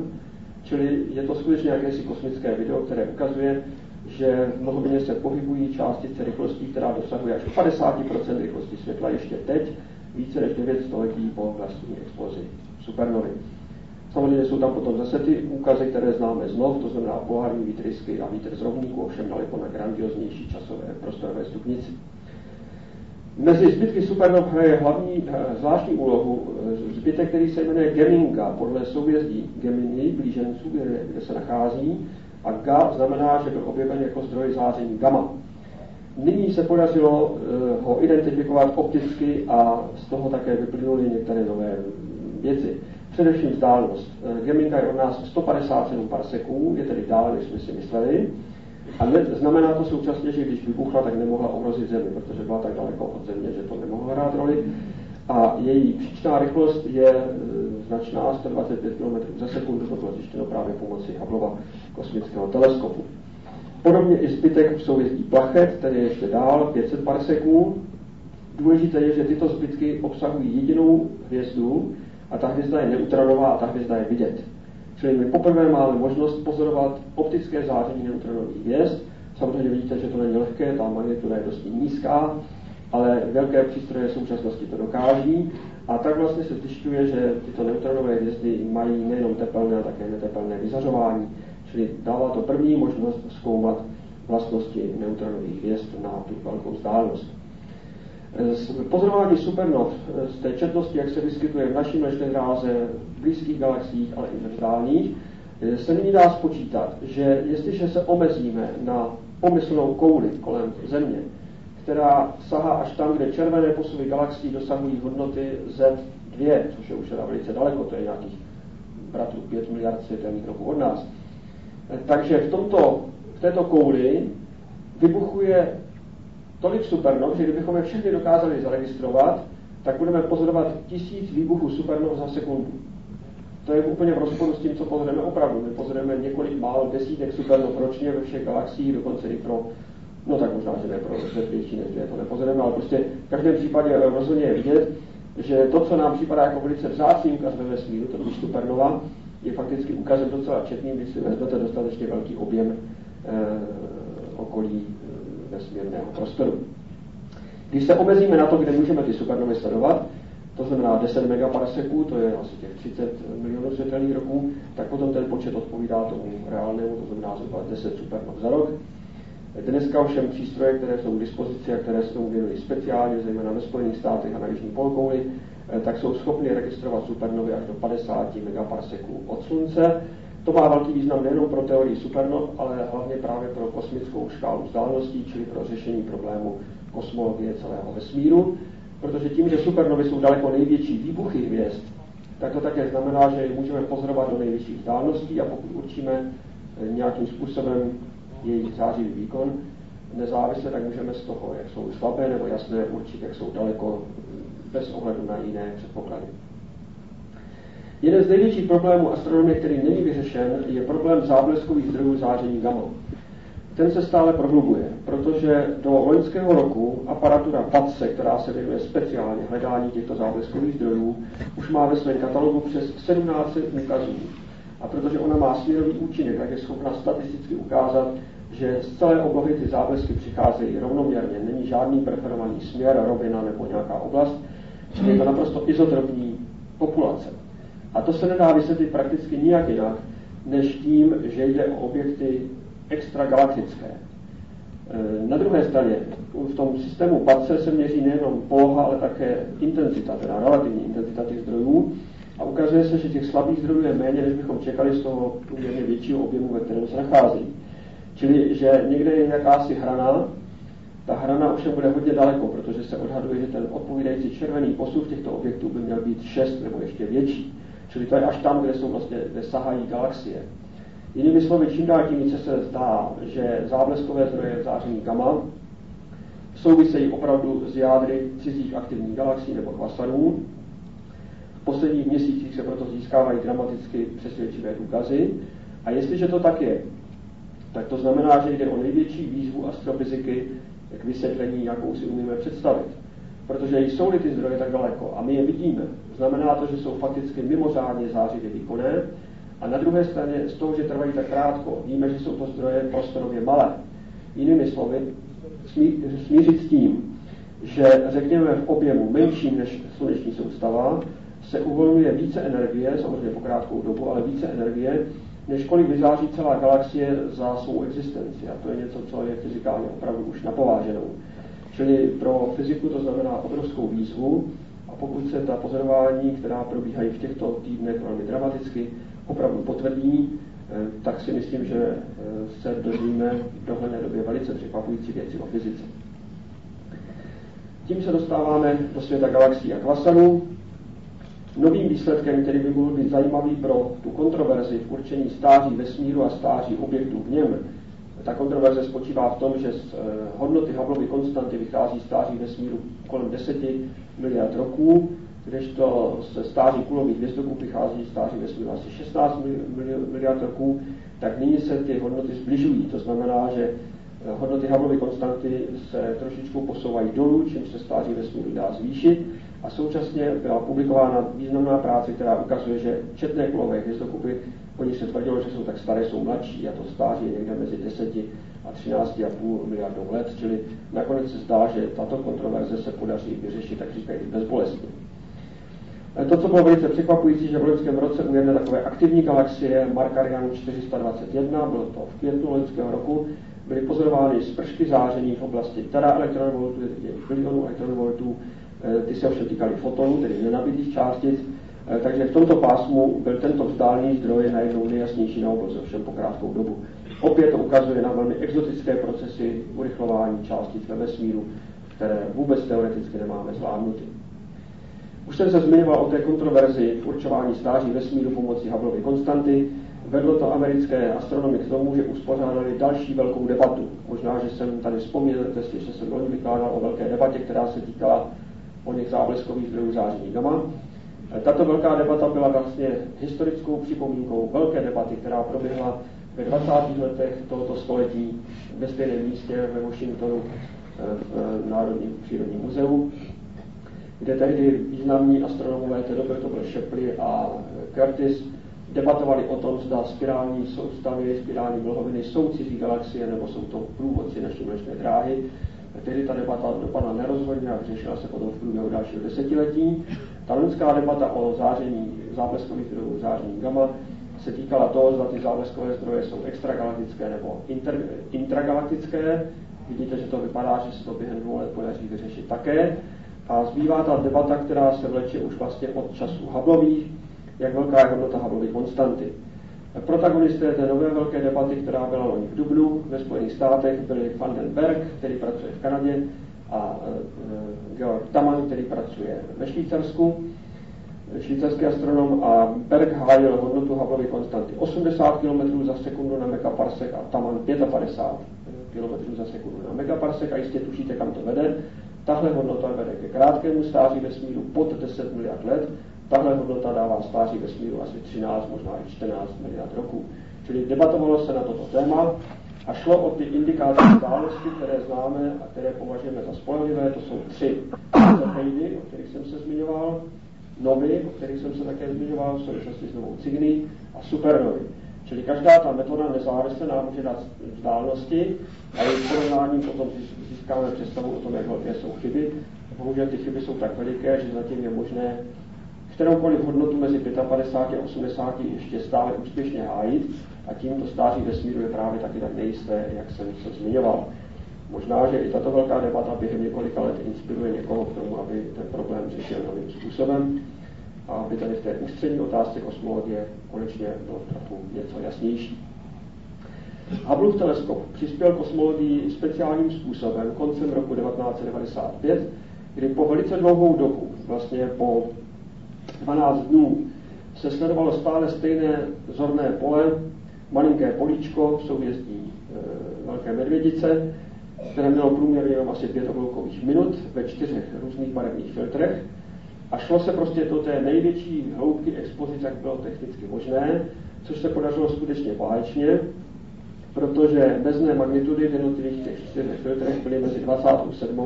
čili je to skutečně jakési kosmické video, které ukazuje, že v mlhovině se pohybují částice rychlostí, která dosahuje až 50% rychlosti světla ještě teď, více než 9 století po vlastní explozi supernovy. Samozřejmě jsou tam potom zase ty úkazy, které známe znov, to znamená polární výtrysky a vítr z rovníku, ovšem daleko na grandioznější časové prostorové stupnici. Mezi zbytky supernov hraje zvláštní úlohu zbytek, který se jmenuje Geminga, podle souhvězdí Gemini, blíženců, kde se nachází, a Ga znamená, že byl objeven jako zdroj záření gamma. Nyní se podařilo ho identifikovat opticky a z toho také vyplynuly některé nové věci. Především vzdálenost. Geminga je od nás 157 parseků, je tedy dále, než jsme si mysleli. A znamená to současně, že když vybuchla, tak nemohla ohrozit Zemi, protože byla tak daleko od Země, že to nemohlo hrát roli. A její příčná rychlost je značná, 125 km za sekundu, to bylo zjištěno právě pomocí Hubbleova kosmického teleskopu. Podobně i zbytek v souhvězdí Plachet, který je ještě dál, 500 parseků. Důležité je, že tyto zbytky obsahují jedinou hvězdu, a ta hvězda je neutronová a ta hvězda je vidět. Čili my poprvé máme možnost pozorovat optické záření neutronových hvězd. Samozřejmě vidíte, že to není lehké, ta magnituda je dosti nízká, ale velké přístroje v současnosti to dokáží. A tak vlastně se zjišťuje, že tyto neutronové hvězdy mají nejenom tepelné, ale také netepelné vyzařování. Čili dává to první možnost zkoumat vlastnosti neutronových hvězd na tu velkou vzdálenost. Z pozorování supernov, z té četnosti, jak se vyskytuje v naší mlečné dráze, v blízkých galaxiích, ale i ve vzdálených, se nyní dá spočítat, že jestliže se omezíme na pomyslnou kouli kolem Země, která sahá až tam, kde červené posuvy galaxií dosahují hodnoty Z2, což je už teda velice daleko, to je nějakých bratrů 5 miliard světelných roků od nás. Takže v této kouli vybuchuje tolik supernov, že kdybychom je všechny dokázali zaregistrovat, tak budeme pozorovat 1000 výbuchů supernov za sekundu. To je úplně v rozporu s tím, co pozorujeme opravdu. My pozorujeme několik málo desítek supernov ročně ve všech galaxiích, dokonce i pro, no tak možná, že ne pro světlejší než to nepozorujeme, ale prostě v každém případě rozhodně je vidět, že to, co nám připadá jako velice vzácný úkaz ve vesmíru, totiž supernova, je fakticky úkazem docela četným, když si vezmete dostatečně velký objem okolí vesmírného prostoru. Když se omezíme na to, kde můžeme ty supernovy sledovat, to znamená 10 megaparseků, to je asi těch 30 milionů světelných roků, tak potom ten počet odpovídá tomu reálnému, to znamená zhruba 10 supernov za rok. Dneska ovšem přístroje, které jsou k dispozici a které se tomu věnují speciálně, zejména ve Spojených státech a na jižní polokouli, tak jsou schopny registrovat supernovy až do 50 megaparseků od Slunce. To má velký význam nejen pro teorii supernov, ale hlavně právě pro kosmickou škálu vzdáleností, čili pro řešení problému kosmologie celého vesmíru, protože tím, že supernovy jsou daleko největší výbuchy hvězd, tak to také znamená, že je můžeme pozorovat do nejvyšších vzdáleností a pokud určíme nějakým způsobem jejich zářivý výkon nezávisle, tak můžeme z toho, jak jsou slabé nebo jasné, určit, jak jsou daleko bez ohledu na jiné předpoklady. Jeden z největších problémů astronomie, který není vyřešen, je problém zábleskových zdrojů záření gamma. Ten se stále prohlubuje, protože do loňského roku aparatura PATSE, která se věnuje speciálně hledání těchto zábleskových zdrojů, už má ve svém katalogu přes 1700 úkazů. A protože ona má směrový účinek, tak je schopna statisticky ukázat, že z celé oblohy ty záblesky přicházejí rovnoměrně. Není žádný preferovaný směr, rovina nebo nějaká oblast, čili je to naprosto izotropní populace. A to se nedá vysvětlit prakticky nijak jinak, než tím, že jde o objekty extragalaktické. Na druhé straně, v tom systému PATSE se měří nejenom poloha, ale také intenzita, teda relativní intenzita těch zdrojů. A ukazuje se, že těch slabých zdrojů je méně, než bychom čekali z toho poměrně většího objemu, ve kterém se nachází. Čili, že někde je jakási hrana, ta hrana ovšem bude hodně daleko, protože se odhaduje, že ten odpovídající červený posuv těchto objektů by měl být 6 nebo ještě větší. Čili to je až tam, kde jsou vlastně, kde sahají galaxie. Jinými slovy, čím dál tím více se zdá, že zábleskové zdroje záření gamma souvisejí opravdu s jádry cizích aktivních galaxií nebo kvasarů. V posledních měsících se proto získávají dramaticky přesvědčivé důkazy. A jestliže to tak je, tak to znamená, že jde o největší výzvu astrofyziky k vysvětlení, jakou si umíme představit. Protože jsou-li ty zdroje tak daleko a my je vidíme, znamená to, že jsou fakticky mimořádně zářivě výkonné, a na druhé straně z toho, že trvají tak krátko, víme, že jsou to zdroje prostorově malé. Jinými slovy, smířit s tím, že řekněme v objemu menším než sluneční soustava se uvolňuje více energie, samozřejmě po krátkou dobu, ale více energie, než kolik vyzáří celá galaxie za svou existenci. A to je něco, co je fyzikálně opravdu už napováženou. Čili pro fyziku to znamená obrovskou výzvu, a pokud se ta pozorování, která probíhají v těchto týdnech velmi dramaticky, opravdu potvrdí, tak si myslím, že se dozvíme v dohledné době velice překvapující věci o fyzice. Tím se dostáváme do světa galaxií a kvasarů. Novým výsledkem, který by mohl být zajímavý pro tu kontroverzi v určení stáří vesmíru a stáří objektů v něm, ta kontroverze spočívá v tom, že z hodnoty Hubbleovy konstanty vychází stáří vesmíru kolem 10 miliard roků, kdežto ze stáří kulových hvězdoků vychází stáří vesmíru asi 16 miliard roků, tak nyní se ty hodnoty zbližují. To znamená, že hodnoty Hubbleovy konstanty se trošičku posouvají dolů, čímž se stáří vesmíru dá zvýšit, a současně byla publikována významná práce, která ukazuje, že četné kulové hvězdokupy, o nich se tvrdilo, že jsou tak staré, jsou mladší, a to stáří je někde mezi 10 a 13,5 miliardou let, čili nakonec se zdá, že tato kontroverze se podaří vyřešit, tak říkají, bezbolestně. To, co bylo velice překvapující, že v loňském roce u jedné takové aktivní galaxie Markarian 421, bylo to v květnu loňského roku, byly pozorovány spršky záření v oblasti teraelektronvoltů, bilionů elektronvoltů, ty se ovšem týkaly fotonů, tedy nenabitých částic, takže v tomto pásmu byl tento vzdálený zdroj najednou nejjasnější na obloze, ovšem po krátkou dobu. Opět to ukazuje na velmi exotické procesy urychlování částic ve vesmíru, které vůbec teoreticky nemáme zvládnuty. Už jsem se zmiňoval o té kontroverzi v určování stáří vesmíru pomocí Hubbleovy konstanty. Vedlo to americké astronomy k tomu, že uspořádali další velkou debatu. Možná, že jsem tady vzpomněl, že jsem loni vykládal o velké debatě, která se týkala o něch zábleskových zdrojů záření gamma. Tato velká debata byla vlastně historickou připomínkou velké debaty, která proběhla ve 20. letech tohoto století ve stejném místě ve Washingtonu v Národním přírodním muzeu, kde tehdy významní astronomové té doby, to byl Shapley a Curtis, debatovali o tom, zda spirální soustavy, spirální mlhoviny jsou cizí galaxie nebo jsou to průvodci naší mlečné dráhy. Tehdy ta debata dopadla nerozhodně a vyřešila se potom v průběhu dalšího desetiletí. Ta loňská debata o záření, zábleskových zdrojů záření gamma se týkala toho, zda ty zábleskové zdroje jsou extragalaktické nebo intragalaktické. Vidíte, že to vypadá, že se to během 2 let podaří vyřešit také. A zbývá ta debata, která se vleče už vlastně od časů Hubbleových, jak velká je hodnota Hubbleovy konstanty. Protagonisté té nové velké debaty, která byla loni v dubnu ve Spojených státech, byli Van den Berg, který pracuje v Kanadě, a Georg Taman, který pracuje ve Švýcarsku, švýcarský astronom, a Berg hájil hodnotu Hubbleovy konstanty 80 km za sekundu na megaparsek a Taman 55 km za sekundu na megaparsek, a jistě tušíte, kam to vede. Tahle hodnota vede ke krátkému stáří vesmíru pod 10 miliard let. Tahle hodnota dává stáří vesmíru asi 13, možná i 14 miliard roků. Čili debatovalo se na toto téma a šlo o ty indikátory vzdálenosti, které známe a které považujeme za spolehlivé. To jsou 3 Cefeidy, o kterých jsem se zmiňoval, novy, o kterých jsem se také zmiňoval, v souvislosti s novou Cygny, a supernovy. Čili každá ta metoda nezávisle nám může dát vzdálenosti a jejich porovnáním potom získáme představu o tom, jak velké jsou chyby. Bohužel ty chyby jsou tak veliké, že zatím je možné kteroukoliv hodnotu mezi 55 a 80 ještě stále úspěšně hájit, a tím to stáří vesmíru je právě taky tak nejisté, jak jsem se zmiňoval. Možná, že i tato velká debata během několika let inspiruje někoho k tomu, aby ten problém řešil novým způsobem a aby tady v té ústřední otázce kosmologie konečně bylo trochu něco jasnější. Hubbleův teleskop přispěl kosmologii speciálním způsobem koncem roku 1995, kdy po velice dlouhou dobu, vlastně po 12 dnů, se sledovalo stále stejné zorné pole malinké políčko v souhvězdí Velké medvědice, které mělo průměrně jenom asi 5 obloukových minut ve 4 různých barevných filtrech. A šlo se prostě do té největší hloubky expozice, jak bylo technicky možné, což se podařilo skutečně báječně, protože mezné magnitudy v jednotlivých těch 4 filtrech byly mezi 27.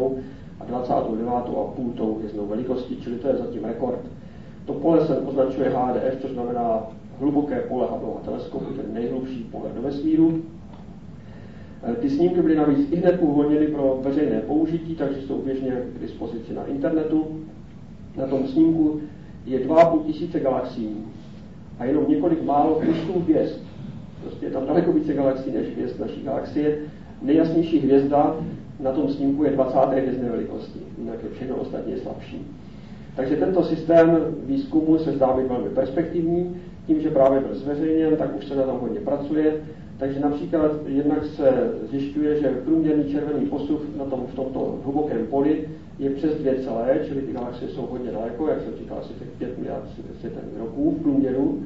a 29,5 tou hvězdnou velikostí, čili to je zatím rekord. To pole se označuje HDF, což znamená hluboké pole Hubbleova teleskopu, ten nejhlubší pohled do vesmíru. Ty snímky byly navíc ihned uvolněny pro veřejné použití, takže jsou běžně k dispozici na internetu. Na tom snímku je 2500 galaxií a jenom několik málo kusů hvězd. Prostě je tam daleko více galaxií než hvězd naší galaxie. Nejjasnější hvězda na tom snímku je 20. hvězdné velikosti, jinak je všechno ostatně slabší. Takže tento systém výzkumu se zdá být velmi perspektivní. Tím, že právě byl zveřejněn, tak už se na tom hodně pracuje. Takže například jednak se zjišťuje, že průměrný červený posuv v tomto hlubokém poli je přes 2 celé, čili ty galaxie jsou hodně daleko, jak jsem říkal, asi 5 miliard světelných roků v průměru.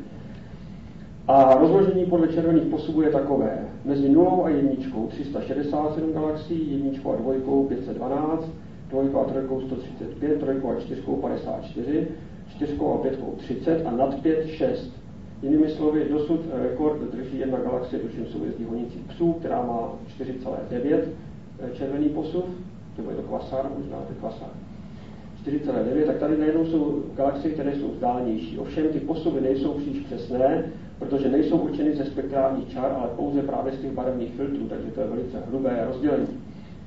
A rozložení podle červených posuvů je takové. Mezi 0 a 1 367 galaxií, 1 a 2 512, 2 a 3 135, 3 a 4 54, 4 a 5 30 a nad 5 6. Jinými slovy, dosud rekord drží jedna galaxie, tuším souhvězdí honících psů, která má 4,9 červený posuv, nebo je to kvasar, možná to je kvasar. 4,9, tak tady najednou jsou galaxie, které jsou vzdálenější. Ovšem ty posuvy nejsou příliš přesné, protože nejsou určeny ze spektrálních čar, ale pouze právě z těch barevných filtrů, takže to je velice hrubé rozdělení.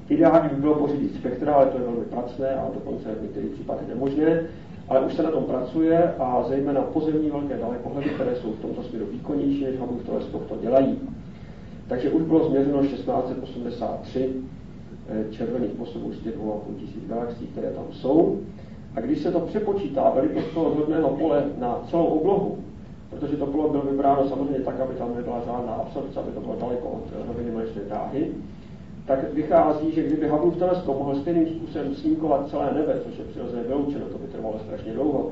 Ideálně by bylo pořídit spektra, ale to je velmi pracné a dokonce v některých případech nemožné, ale už se na tom pracuje a zejména pozemní velké dalekohledy, které jsou v tomto směru výkonnější než Hubbleův teleskop, to dělají. Takže už bylo změřeno 1683 červených posuvů z těch 2500 galaxií, které tam jsou. A když se to přepočítá velikost toho zhodného pole na celou oblohu, protože to pole bylo vybráno samozřejmě tak, aby tam nebyla žádná absorpce, aby to bylo daleko od roviny mlečné dráhy, tak vychází, že kdyby Hubbleův teleskop mohl stejným způsobem snímkovat celé nebe, což je přirozeně vyloučeno, to by trvalo strašně dlouho,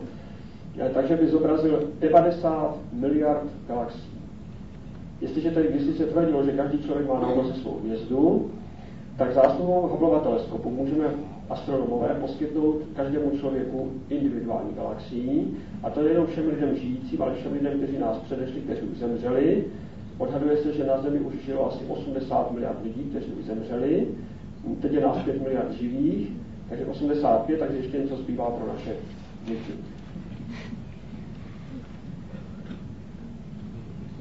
takže by zobrazil 90 miliard galaxií. Jestliže tedy kdysi se tvrdilo, že každý člověk má na obloze svou hvězdu, tak zásluhou Hubbleova teleskopu můžeme astronomové poskytnout každému člověku individuální galaxii, a to nejenom všem lidem žijícím, ale všem lidem, kteří nás předešli, kteří už zemřeli. Odhaduje se, že na Zemi už žilo asi 80 miliard lidí, kteří už zemřeli. Teď je nás 5 miliard živých, takže 85, takže ještě něco zbývá pro naše děti.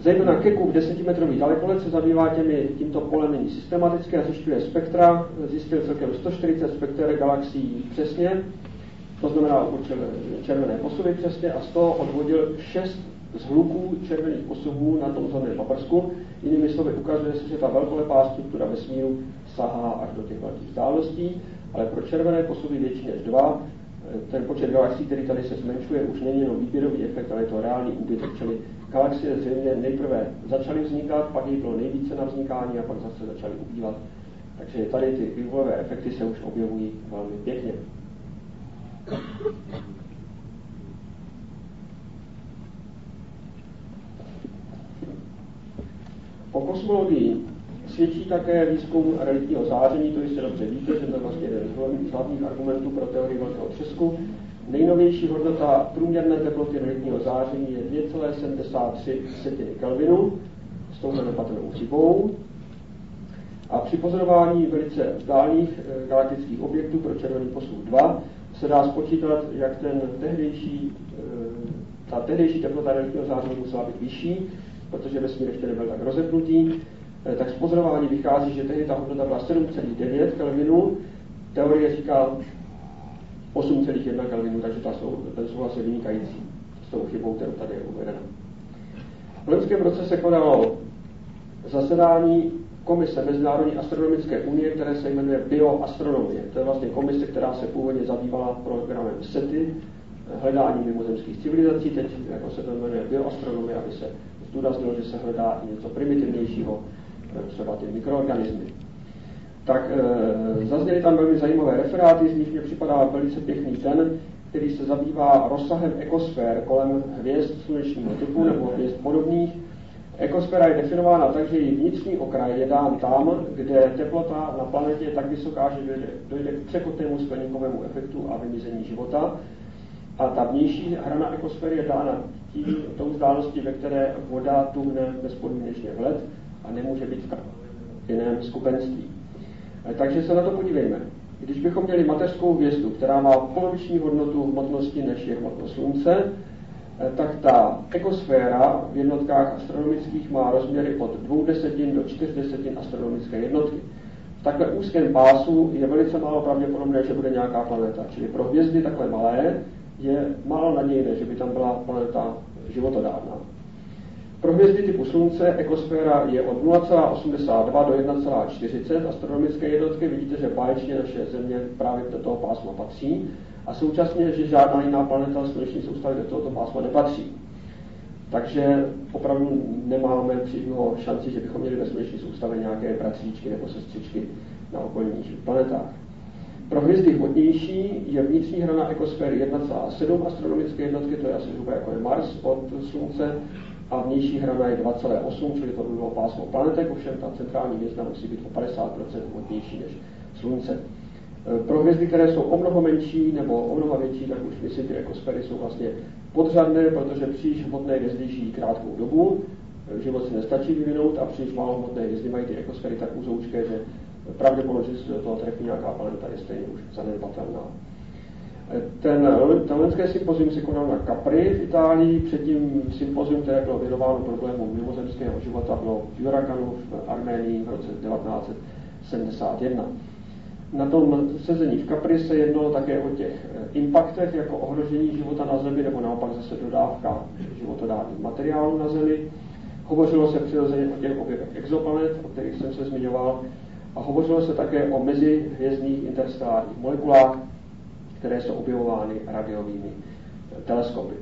Zejména Keku v 10metrový dalekohled se zabývá tímto polem nyní systematicky a zjišťuje spektra. Zjistil celkem 140 spekter galaxií přesně, to znamená určil červené posuvy přesně, a z toho odvodil 6 zhluků červených posuvů na tom zorném paprsku. Jinými slovy ukazuje se, že ta velkolepá struktura vesmíru sahá až do těch velkých vzdáleností, ale pro červené posuvy větší než 2, ten počet galaxií, který tady se zmenšuje, už není jenom výběrový efekt, ale je to reálný úbytek, čili galaxie zřejmě nejprve začaly vznikat, pak jich bylo nejvíce na vznikání a pak zase začaly ubývat. Takže tady ty vývojové efekty se už objevují velmi pěkně. O kosmologii svědčí také výzkum reliktního záření, to jistě dobře víte, že to je vlastně jeden z hlavních argumentů pro teorii velkého třesku. Nejnovější hodnota průměrné teploty reliktního záření je 2,73 Kelvinu s touhle nepatrnou chybou. A při pozorování velice vzdálených galaktických objektů pro červený posuv 2 se dá spočítat, jak ta tehdejší teplota reliktního záření musela být vyšší, protože vesmír ještě nebyl tak rozepnutý. Tak z pozorování vychází, že tehdy ta hodnota byla 7,9 Kelvinu, teorie říká 8,1 Kelvinu, takže ten souhlas je vynikající s tou chybou, kterou tady je uvedena. V loňském roce se konalo zasedání Komise Mezinárodní astronomické unie, které se jmenuje Bioastronomie. To je vlastně komise, která se původně zabývala programem SETI, hledání mimozemských civilizací, teď jako se to jmenuje Bioastronomie, aby se zdůraznilo, že se hledá i něco primitivnějšího, třeba ty mikroorganismy. Tak zazněly tam velmi zajímavé referáty, z nich mě připadá velice pěkný ten, který se zabývá rozsahem ekosfér kolem hvězd slunečního typu nebo hvězd podobných. Ekosféra je definována tak, že její vnitřní okraj je dán tam, kde teplota na planetě je tak vysoká, že dojde k překotnému skleníkovému efektu a vymizení života. A ta vnější hrana ekosféry je dána tou vzdáleností, ve které voda tuhne bezpodmínečně v led a nemůže být v jiném skupenství. Takže se na to podívejme. Když bychom měli mateřskou hvězdu, která má poloviční hodnotu hmotnosti než je hmotnost Slunce, tak ta ekosféra v jednotkách astronomických má rozměry od 0,2 do 0,4 astronomické jednotky. V takhle úzkém pásu je velice málo pravděpodobné, že bude nějaká planeta. Čili pro hvězdy takhle malé je málo nadějné, že by tam byla planeta životodárná. Pro hvězdy typu Slunce ekosféra je od 0,82 do 1,40 astronomické jednotky. Vidíte, že báječně naše Země právě do toho pásma patří a současně, že žádná jiná planeta sluneční soustavy do tohoto pásma nepatří. Takže opravdu nemáme příliš šanci, že bychom měli ve sluneční soustavě nějaké bratříčky nebo sestřičky na okolních planetách. Pro hvězdy hmotnější je vnitřní hrana ekosféry 1,7 astronomické jednotky, to je asi zhruba jako je Mars od Slunce, a vnější hrana je 2,8, čili to by bylo pásmo planetek, ovšem ta centrální hvězda musí být o 50% hmotnější než Slunce. Pro hvězdy, které jsou o mnoho menší nebo o mnoho větší, tak už myslím, ty ekosféry jsou vlastně podřadné, protože příliš hmotné hvězdy žijí krátkou dobu, život si nestačí vyvinout a příliš málo hmotné hvězdy mají ty ekosféry tak uzoučké, že pravděpodobně, že se do toho trefí nějaká planeta, je stejně už zanedbatelná. Ten loňské sympozium se konal na Capri v Itálii, předtím sympozium, které bylo věnováno problému mimozemského života, bylo v Jurakanu v Arménii v roce 1971. Na tom sezení v Capri se jednalo také o těch impaktech, jako ohrožení života na Zemi, nebo naopak zase dodávka životodárných materiálů na Zemi. Hovořilo se přirozeně o těch objevech exoplanet, o kterých jsem se zmiňoval, a hovořilo se také o mezihvězdných interstelárních molekulách, které jsou objevovány radiovými teleskopy.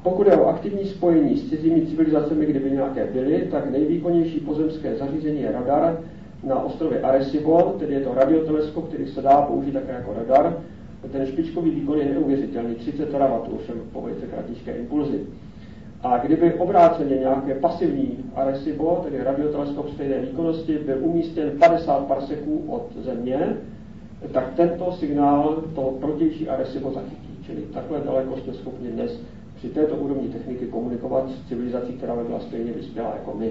Pokud je o aktivní spojení s cizími civilizacemi, kdyby nějaké byly, tak nejvýkonnější pozemské zařízení je radar na ostrově Arecibo, tedy je to radioteleskop, který se dá použít také jako radar. Ten špičkový výkon je neuvěřitelný, 30 terawattů, ovšem po velice kratičké impulzy. A kdyby obráceně nějaké pasivní Arecibo, tedy radioteleskop stejné výkonnosti, byl umístěn 50 parseků od Země, tak tento signál toho protější Arecibo zachytí. Čili takhle daleko jsme schopni dnes při této úrovni techniky komunikovat s civilizací, která by byla stejně vyspělá jako my.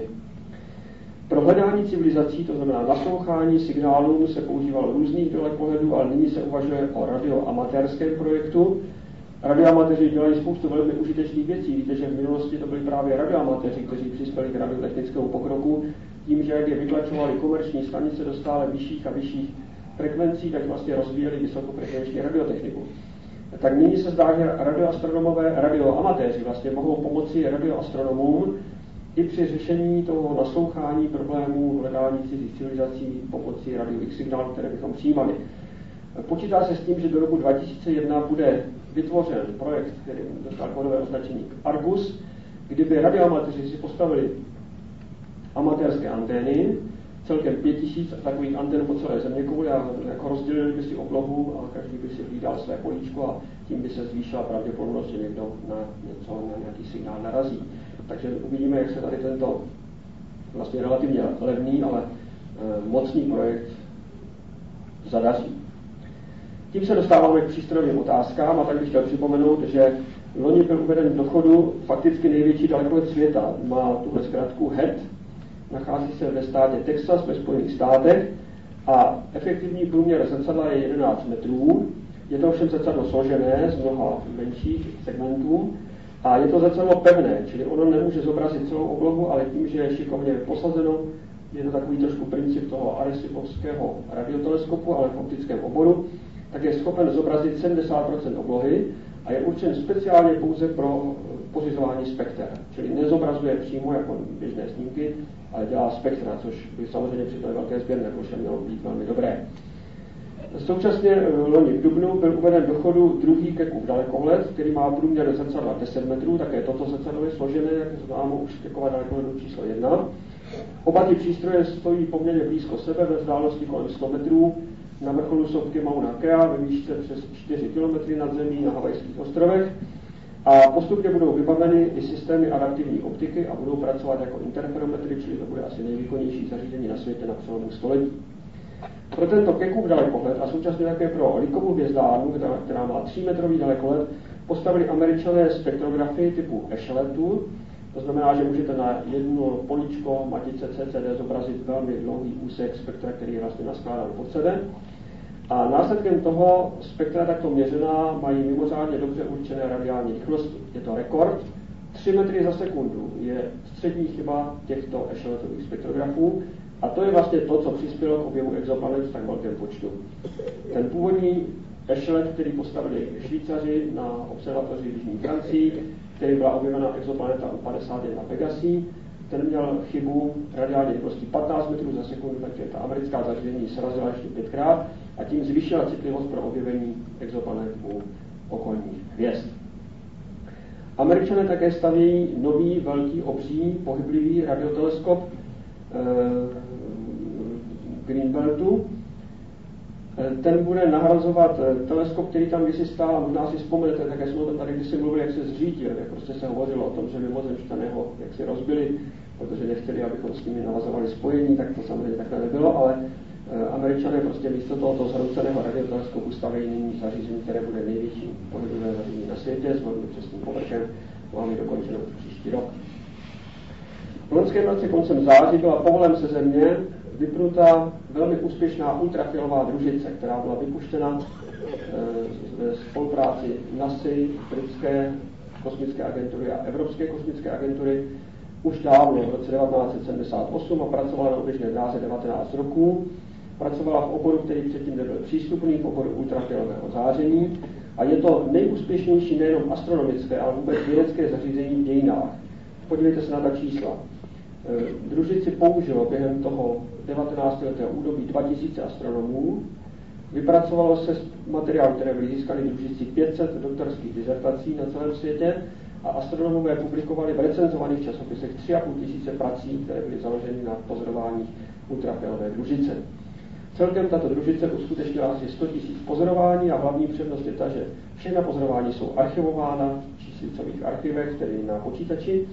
Pro hledání civilizací, to znamená naslouchání signálům, se používalo různých dalekohledů, ale nyní se uvažuje o radioamatérském projektu. Radioamatéři dělají spoustu velmi užitečných věcí. Víte, že v minulosti to byli právě radioamatéři, kteří přispěli k radiotechnickému pokroku tím, že jak je vytlačovali komerční stanice do stále vyšších a vyšších frekvencí, tak vlastně rozvíjeli vysokofrekvenční radiotechniku. Tak nyní se zdá, že radioamatéři vlastně mohou pomoci radioastronomům i při řešení toho naslouchání problémů hledání cizích civilizací pomocí radiových signálů, které bychom přijímali. Počítá se s tím, že do roku 2001 bude vytvořen projekt, který dostal kódové označení Argus, kdyby radioamatéři si postavili amatérské antény, celkem 5000 takových antén po celé zeměkouli a jako rozdělili by si oblohu a každý by si hlídal své políčko a tím by se zvýšila pravděpodobnost, že někdo na nějaký signál narazí. Takže uvidíme, jak se tady tento vlastně relativně levný, ale mocný projekt zadaří. Tím se dostáváme k přístrojovým otázkám a tak bych chtěl připomenout, že loni byl uveden do chodu fakticky největší dalekohled světa. Má tuhle zkrátku HET, nachází se ve státě Texas ve Spojených státech a efektivní průměr zrcadla je 11 metrů. Je to ovšem zrcadlo složené z mnoha menších segmentů a je to zrcadlo pevné, čili ono nemůže zobrazit celou oblohu, ale tím, že je šikovně posazeno, je to takový trošku princip toho Arecibovského radioteleskopu, ale v optickém oboru, tak je schopen zobrazit 70% oblohy a je určen speciálně pouze pro pořizování spektra, čili nezobrazuje přímo jako běžné snímky, ale dělá spektra, což by samozřejmě při té velké sběrné ploše mělo být velmi dobré. Současně loni v dubnu byl uveden do chodu druhý Keckův dalekohled, který má průměr zrcadla 10 metrů, také toto zrcadlo je složené, jak známo už Keckova dalekohledu číslo 1. Oba ty přístroje stojí poměrně blízko sebe ve vzdálenosti kolem 100 metrů. Na vrcholu sopky Mauna Kea ve výšce přes 4 km nad zemí na Havajských ostrovech. A postupně budou vybaveny i systémy adaptivní optiky a budou pracovat jako interferometry, čili to bude asi nejvýkonnější zařízení na světě na přelomu století. Pro tento Keckův dalekohled a současně také pro Lickůvu hvězdárnu, která má 3metrový dalekohled, postavili Američané spektrografii typu Echeletu. To znamená, že můžete na jedno políčko matice CCD zobrazit velmi dlouhý úsek spektra, který je vlastně naskládan pod sebe. A následkem toho spektra takto měřená mají mimořádně dobře určené radiální rychlosti. Je to rekord. 3 metry za sekundu je střední chyba těchto Echeletových spektrografů. A to je vlastně to, co přispělo k objevu exoplanet v tak velkém počtu. Ten původní Echelet, který postavili Švýcaři na observatoři v jižní Francii, který byla objevena exoplaneta U51 Pegasi, ten měl chybu radiální rychlosti 15 metrů za sekundu, takže ta americká zařízení srazila ještě 5krát a tím zvýšila citlivost pro objevení exoplanet u okolních hvězd. Američané také stavějí nový, velký, obří, pohyblivý radioteleskop Greenbeltu. Ten bude nahrazovat teleskop, který tam kdysi stál, možná si vzpomenete, také jsme tam tady kdysi mluvili, jak se zřídil, jak prostě se hovořilo o tom, že mimozemšťané ho jak si rozbili, protože nechtěli, abychom s nimi navazovali spojení, tak to samozřejmě takhle nebylo, ale Američané prostě místo tohoto zhrouceného radioteleskopu stavějí nyní zařízení, které bude největší pohyblivé zařízení na světě s velmi přesným povrchem, máme dokončeno příští rok. V loňském roce koncem září byla povolem se Země vypnuta velmi úspěšná ultrafialová družice, která byla vypuštěna ve spolupráci NASA, britské kosmické agentury a Evropské kosmické agentury už dávno v roce 1978 a pracovala na oběžné dráze 19 roků. Pracovala v oboru, který předtím nebyl přístupný, v oboru ultrafialového záření a je to nejúspěšnější nejenom astronomické, ale vůbec vědecké zařízení v dějinách. Podívejte se na ta čísla. Družici použilo během toho 19. letého údobí 2000 astronomů. Vypracovalo se z materiálů, které byly získány družici 500 doktorských dizertací na celém světě a astronomové publikovali v recenzovaných časopisech 3500 prací, které byly založeny na pozorování ultrafialové družice. Celkem tato družice uskutečnila asi 100 000 pozorování a hlavní přednost je ta, že všechna pozorování jsou archivována v číslicových archivech, tedy na počítači,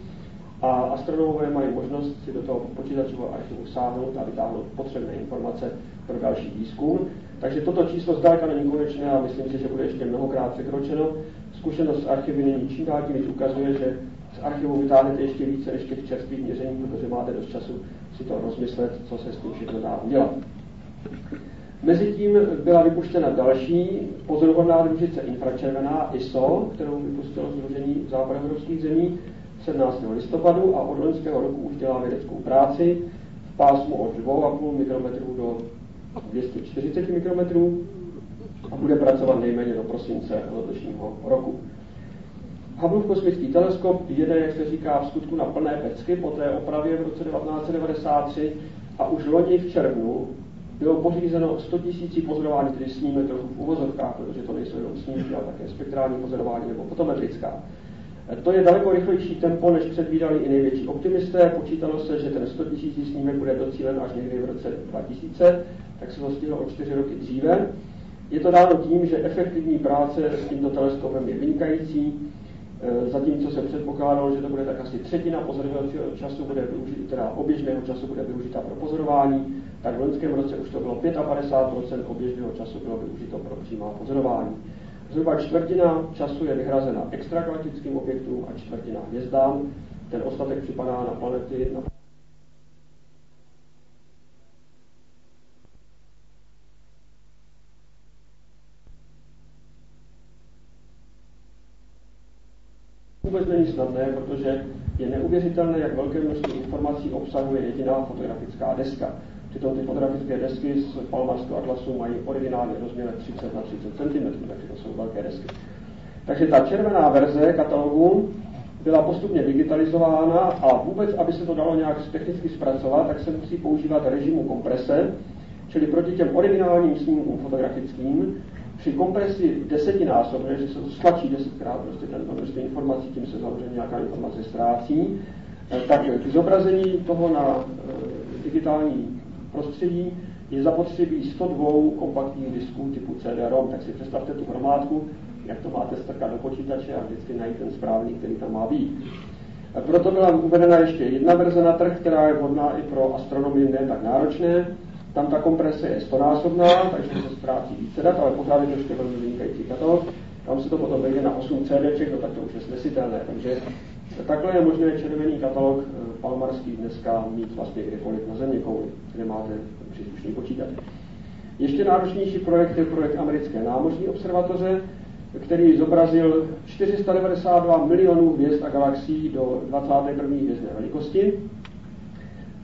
a astronomové mají možnost si do toho počítačového archivu sáhnout a vytáhnout potřebné informace pro další výzkum. Takže toto číslo zdaleka není konečné a myslím si, že bude ještě mnohokrát překročeno. Zkušenost s archivy není čím dál tím ukazuje, že z archivu vytáhnete ještě více než těch čerstvých měření, protože máte dost času si to rozmyslet, co se s tím všechno dá udělat. Mezitím byla vypuštěna další pozoruhodná družice infračervená ISO, kterou vypustilo Sdružení západoevropských zemí 17. listopadu a od loňského roku už dělá vědeckou práci v pásmu od 2,5 mikrometrů do 240 mikrometrů a bude pracovat nejméně do prosince letošního roku. Hubbleův kosmický teleskop jede, jak se říká, v skutku na plné pecky po té opravě v roce 1993 a už loni v červnu bylo pořízeno 100 000 pozorování, tedy snímek trochu v uvozovkách, protože to nejsou jenom snímky, ale také spektrální pozorování nebo fotometrická. To je daleko rychlejší tempo, než předvídali i největší optimisté. Počítalo se, že ten 100 000 snímek bude docílen až někdy v roce 2000, tak se to stihlo o 4 roky dříve. Je to dáno tím, že efektivní práce s tímto teleskopem je vynikající. Zatímco se předpokládalo, že to bude tak asi třetina pozorovacího času bude využít, teda oběžného času bude využita pro pozorování, tak v loňském roce už to bylo 55% oběžného času bylo využito pro přímá pozorování. Zhruba čtvrtina času je vyhrazena extragalaktickým objektům a čtvrtina hvězdám. Ten ostatek připadá na planety. Vůbec není snadné, protože je neuvěřitelné, jak velké množství informací obsahuje jediná fotografická deska. Přitom ty fotografické desky z Palmarského atlasu mají originální rozměr 30 na 30 cm, takže to jsou velké desky. Takže ta červená verze katalogu byla postupně digitalizována a vůbec, aby se to dalo nějak technicky zpracovat, tak se musí používat režimu komprese, čili proti těm originálním snímkům fotografickým, při kompresi desetinásobné, že se to stlačí 10krát prostě ten množství informací, tím se samozřejmě nějaká informace ztrácí, tak k zobrazení toho na digitální prostředí je zapotřebí 102 kompaktních disků typu CD-ROM, tak si představte tu hromádku jak to máte strkat do počítače a vždycky najít ten správný, který tam má být. Proto byla uvedena ještě jedna verze na trh, která je vhodná i pro astronomii ne tak náročné. Tam ta komprese je 100násobná, takže se ztrácí více dat, ale pořád je to ještě velmi vynikající katalog. Tam se to potom vejde na 8 CDček, no tak to už je snesitelné. Takže takhle je možné červený katalog palmarský dneska mít vlastně kdekoliv na zeměkouli, kde máte příslušný počítač. Ještě náročnější projekt je projekt americké námořní observatoře, který zobrazil 492 milionů hvězd a galaxií do 21. hvězdné velikosti.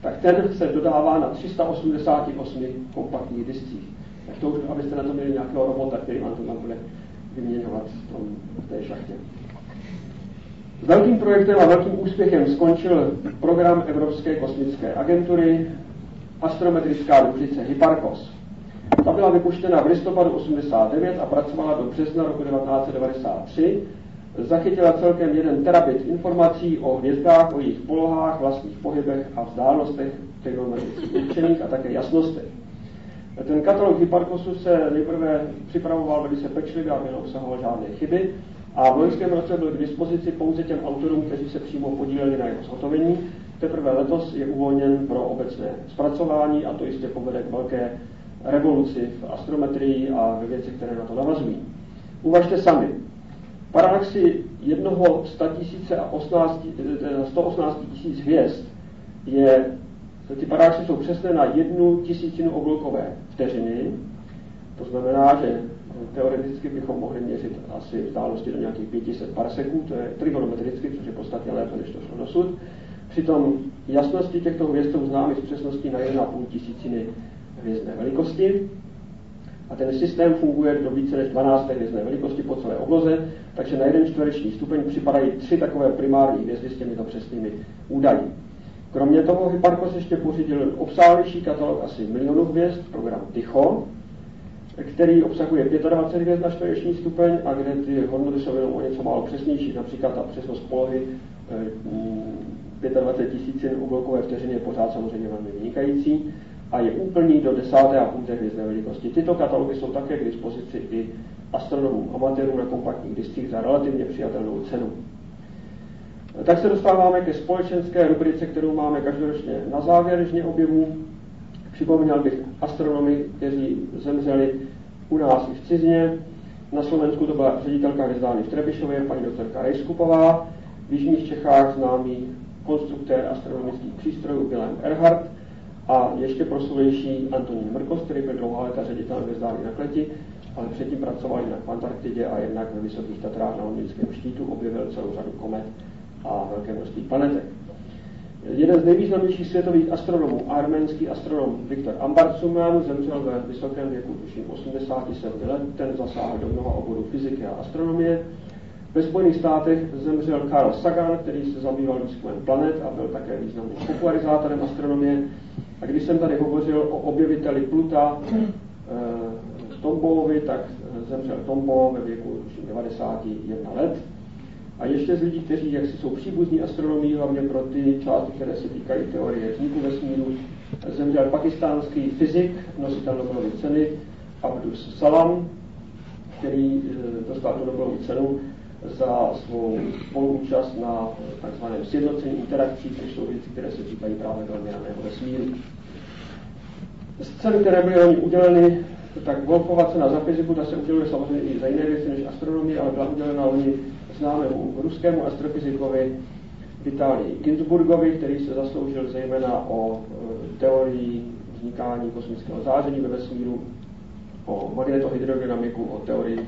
Tak ten se dodává na 388 kompaktních discích. Tak to už, abyste na to měli nějakého robota, který vám to tam bude vyměňovat v té šachtě. S velkým projektem a velkým úspěchem skončil program Evropské kosmické agentury astrometrická družice Hipparcos. Ta byla vypuštěna v listopadu 1989 a pracovala do března roku 1993. Zachytila celkem 1 terabit informací o hvězdách, o jejich polohách, vlastních pohybech a vzdálenostech trigonometrických určených a také jasnostech. Ten katalog Hipparcosu se nejprve připravoval velice pečlivě, aby neobsahoval žádné chyby a v loňském roce byl k dispozici pouze těm autorům, kteří se přímo podíleli na jeho zhotovení. Teprve letos je uvolněn pro obecné zpracování a to jistě povede k velké revoluci v astrometrii a ve věcech, které na to navazují. Uvažte sami. Paralaxi 1 100 000 a 118 000 hvězd ty paralaxy jsou přesné na 1/1000 obloukové vteřiny. To znamená, že teoreticky bychom mohli měřit asi vzdálenosti do nějakých 500 parseků, to je trigonometricky, což je podstatně lépe, než to šlo dosud. Přitom jasnosti těchto hvězd jsou známy s přesností na 1,5 hvězdné velikosti. A ten systém funguje do více než 12 hvězdné velikosti po celé obloze, takže na 1 čtvereční stupeň připadají 3 takové primární hvězdy s těmito přesnými údaji. Kromě toho Hipparcos ještě pořídil obsáhlejší katalog asi milionu hvězd, program Tycho, který obsahuje 25 hvězd na čtvereční stupeň a kde ty hodnoty jsou jenom o něco málo přesnější, například ta přesnost polohy 25 000 obloukové vteřiny je pořád samozřejmě velmi vynikající a je úplný do 10,5 hvězdné velikosti. Tyto katalogy jsou také k dispozici i astronomům amatérům na kompaktních diskách za relativně přijatelnou cenu. Tak se dostáváme ke společenské rubrice, kterou máme každoročně na závěr žně objevů. Připomněl bych astronomy, kteří zemřeli u nás i v cizině. Na Slovensku to byla ředitelka hvězdárny v Trebišově, paní doktorka Rejskupová. V jižních Čechách známý konstruktér astronomických přístrojů Wilhelm Erhard a ještě proslulejší Antonín Mrkos, který byl dlouhá léta ředitel hvězdárny na Kleti, ale předtím pracoval jednak v Antarktidě a jednak ve Vysokých Tatrách na Londýnském štítu, objevil celou řadu komet a velké množství planetek. Jeden z nejvýznamnějších světových astronomů, arménský astronom Viktor Ambartsumyan, zemřel ve vysokém věku, tuším 87 let, ten zasáhl do mnoha oborů fyziky a astronomie. Ve Spojených státech zemřel Carl Sagan, který se zabýval výzkumem planet a byl také významným popularizátorem astronomie. A když jsem tady hovořil o objeviteli Pluta Tombovovi, tak zemřel Tombo ve věku 91 let. A ještě z lidí, kteří jaksi jsou příbuzní astronomii, hlavně pro ty části, které se týkají teorie vzniku vesmíru, zemřel pakistánský fyzik, nositel Nobelovy ceny Abdus Salam, který dostal tu Nobelovu cenu za svou spoluúčast na takzvaném sjednocení interakcí, což jsou věci, které se týkají právě velmi raného vesmíru. Z ceny, které byly oni uděleny, tak Wolfova cena za fyziku, ta se uděluje samozřejmě i za jiné věci než astronomii, ale byla udělena oni známému ruskému astrofyzikovi Vitálii Ginzburgovi, který se zasloužil zejména o teorii vznikání kosmického záření ve vesmíru, o magnetohydrodynamiku, o teorii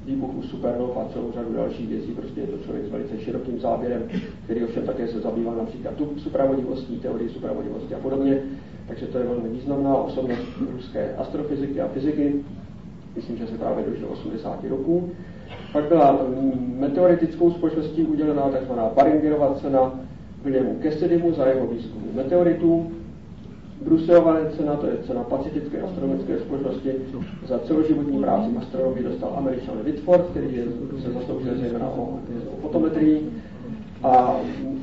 výbuchu supernov a celou řadu dalších věcí. Prostě je to člověk s velice širokým záběrem, který ovšem také se zabýval například supravodivostí, teorii supravodivosti a podobně. Takže to je velmi významná osobnost ruské astrofyziky a fyziky. Myslím, že se právě dožil 80 roků. Pak byla meteoritickou společností udělená tzv. Baringerova cena Williamu Cassidymu za jeho výzkum meteoritů. Bruceova cena, to je cena Pacifické astronomické společnosti za celoživotní práci v astronomii, dostal Američan Whitford, který se zasloužil zejména o fotometrii. A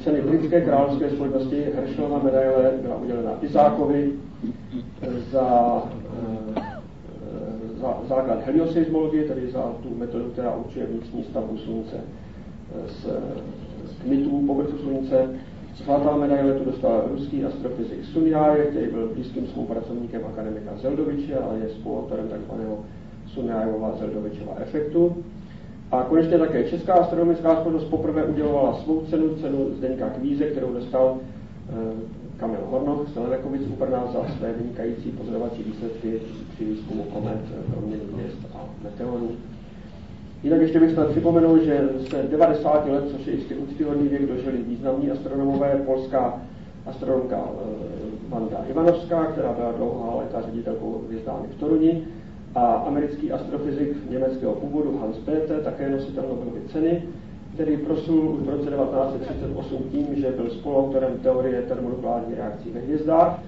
ceny britské královské společnosti Herschelova medaile byla udělena Izákovi za základ helioseismologie, tedy za tu metodu, která určuje vnitřní stavbu Slunce z kmitů povrchu Slunce. Zlatá medaile tu dostal ruský astrofyzik Sunjajev, který byl blízkým spolupracovníkem akademika Zeldoviče, ale je spoluautorem takzvaného Sunjajeva-Zeldovičeva efektu. A konečně také Česká astronomická společnost poprvé udělovala svou cenu Zdeňka Kvíze, kterou dostal Kamil Hornoch z Levekovic u Brna za své vynikající pozorovací výsledky při výzkumu komet, proměny hvězd a meteorů. Jinak ještě bych snad připomenul, že se 90 let, což je jistě úctyhodný věk, dožili významní astronomové, polská astronomka Wanda Ivanovská, která byla dlouhá léta ředitelkou hvězdárny v Toruni, a americký astrofyzik německého původu Hans Bethe, také nositel Nobelovy ceny, který proslul už v roce 1938 tím, že byl spoluautorem teorie termonukleární reakcí ve hvězdách.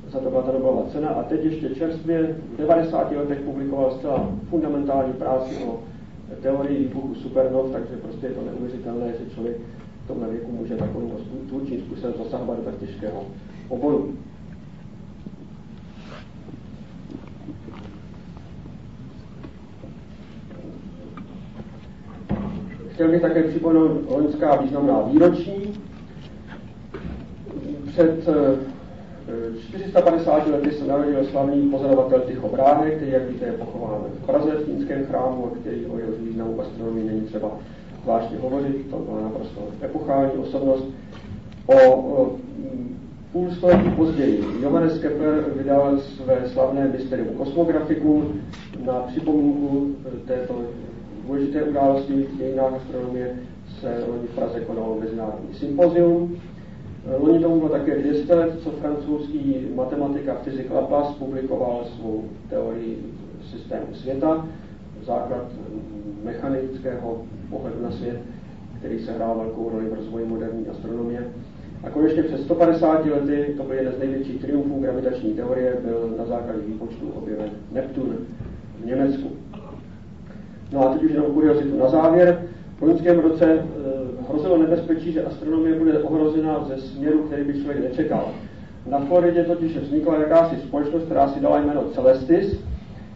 Za to byla ta Nobelova cena a teď ještě čerstvě v 90 letech publikoval zcela fundamentální práci o teorii výbuchu supernov, takže prostě je to neuvěřitelné, že člověk v tomhle věku může takovým tvůrčím způsobem zasahovat do tak těžkého oboru. Chtěl bych také připomenout loňská významná výročí. Před 450 lety se narodil slavný pozorovatel Tycho Brahe, který, jak víte, je pochován v Praze v Týnském chrámu, a který o jeho významu astronomii není třeba zvláště hovořit. To byla naprosto epochální osobnost. O půl století později Johannes Kepler vydal své slavné Mysterium Cosmographicum. Na připomínku této důležité události v dějinách astronomie se loni v Praze konalo mezinárodní sympozium. Loni tomu bylo také 200 let, co francouzský matematik a fyzik Laplace publikoval svou teorii systému světa, základ mechanického pohledu na svět, který se hrál velkou roli v rozvoji moderní astronomie. A konečně před 150 lety, to byl jeden z největších triumfů gravitační teorie, byl na základě výpočtu objeven Neptun v Německu. No a teď už jenom kuriozitu na závěr. V loňském roce hrozilo nebezpečí, že astronomie bude ohrozena ze směru, který by člověk nečekal. Na Floridě totiž vznikla jakási společnost, která si dala jméno Celestis,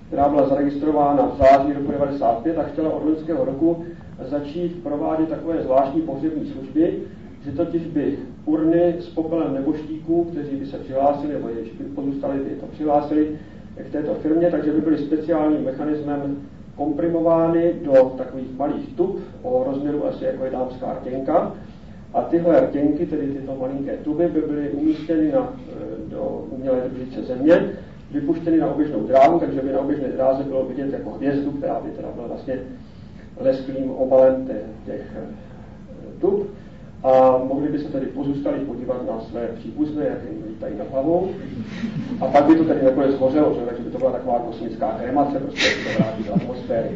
která byla zaregistrována v září roku 1995 a chtěla od loňského roku začít provádět takové zvláštní pohřební služby, že totiž by urny s popelem nebožtíků, kteří by se přihlásili, nebo jejichž by pozůstali, by to přihlásili k této firmě, takže by byly speciálním mechanismem komprimovány do takových malých tub o rozměru asi jako je dámská rtěnka. A tyhle rtěnky, tedy tyto malinké tuby, by byly umístěny do umělé družice Země, vypuštěny na oběžnou dráhu, takže by na oběžné dráze bylo vidět jako hvězdu, která by teda byla vlastně lesklým obalem těch tub. A mohli by se tedy pozůstali podívat na své příbuzné, jak jim lítají nad hlavou. A pak by to tedy nakonec hořelo, takže by to byla taková kosmická kremace, prostě to vrátí do atmosféry.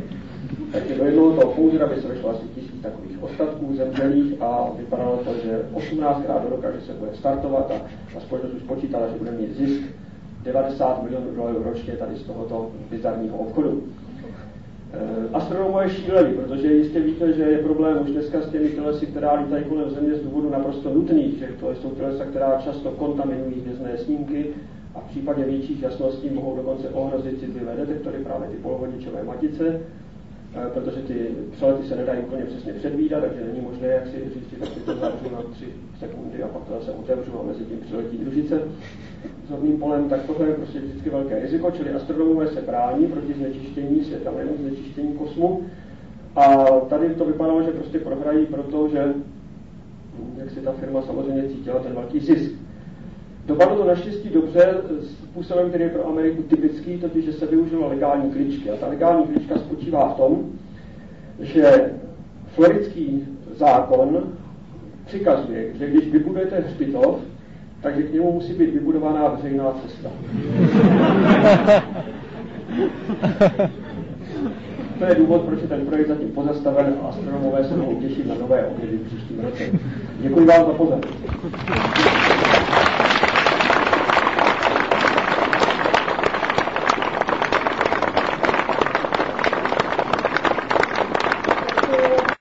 Takže do jednoho toho pouzdra by se vešlo asi 1000 takových ostatků zemřelých a vypadalo to, že 18krát do roka, že se bude startovat a ta společnost už počítala, že bude mít zisk $90 milionů ročně tady z tohoto bizarního obchodu. Astronomové šíleli, protože jistě víte, že je problém už dneska s těmi tělesy, která lítají kolem Země z důvodu naprosto nutných, že to jsou tělesa, která často kontaminují hvězdné snímky a v případě větších jasností mohou dokonce ohrozit citlivé detektory, právě ty polovodičové matice, protože ty přelety se nedají úplně přesně předvídat, takže není možné, jak si říct, že si to zavřu na 3 sekundy a pak to zase otevřu a mezi tím přiletí družice s horným polem, tak tohle je prostě vždycky velké riziko, čili astronomové se brání proti znečištění světa, nejenom znečištění kosmu. A tady to vypadalo, že prostě prohrají, protože jak si ta firma samozřejmě cítila ten velký zisk. Dopadlo to naštěstí dobře způsobem, který je pro Ameriku typický, totiž, že se využilo legální kličky. A ta legální klička spočívá v tom, že floridský zákon přikazuje, že když vybudujete hřbitov, takže k němu musí být vybudovaná veřejná cesta. To je důvod, proč je ten projekt zatím pozastaven a astronomové se mohou těšit na nové objevy v příštím roce. Děkuji vám za pozornost.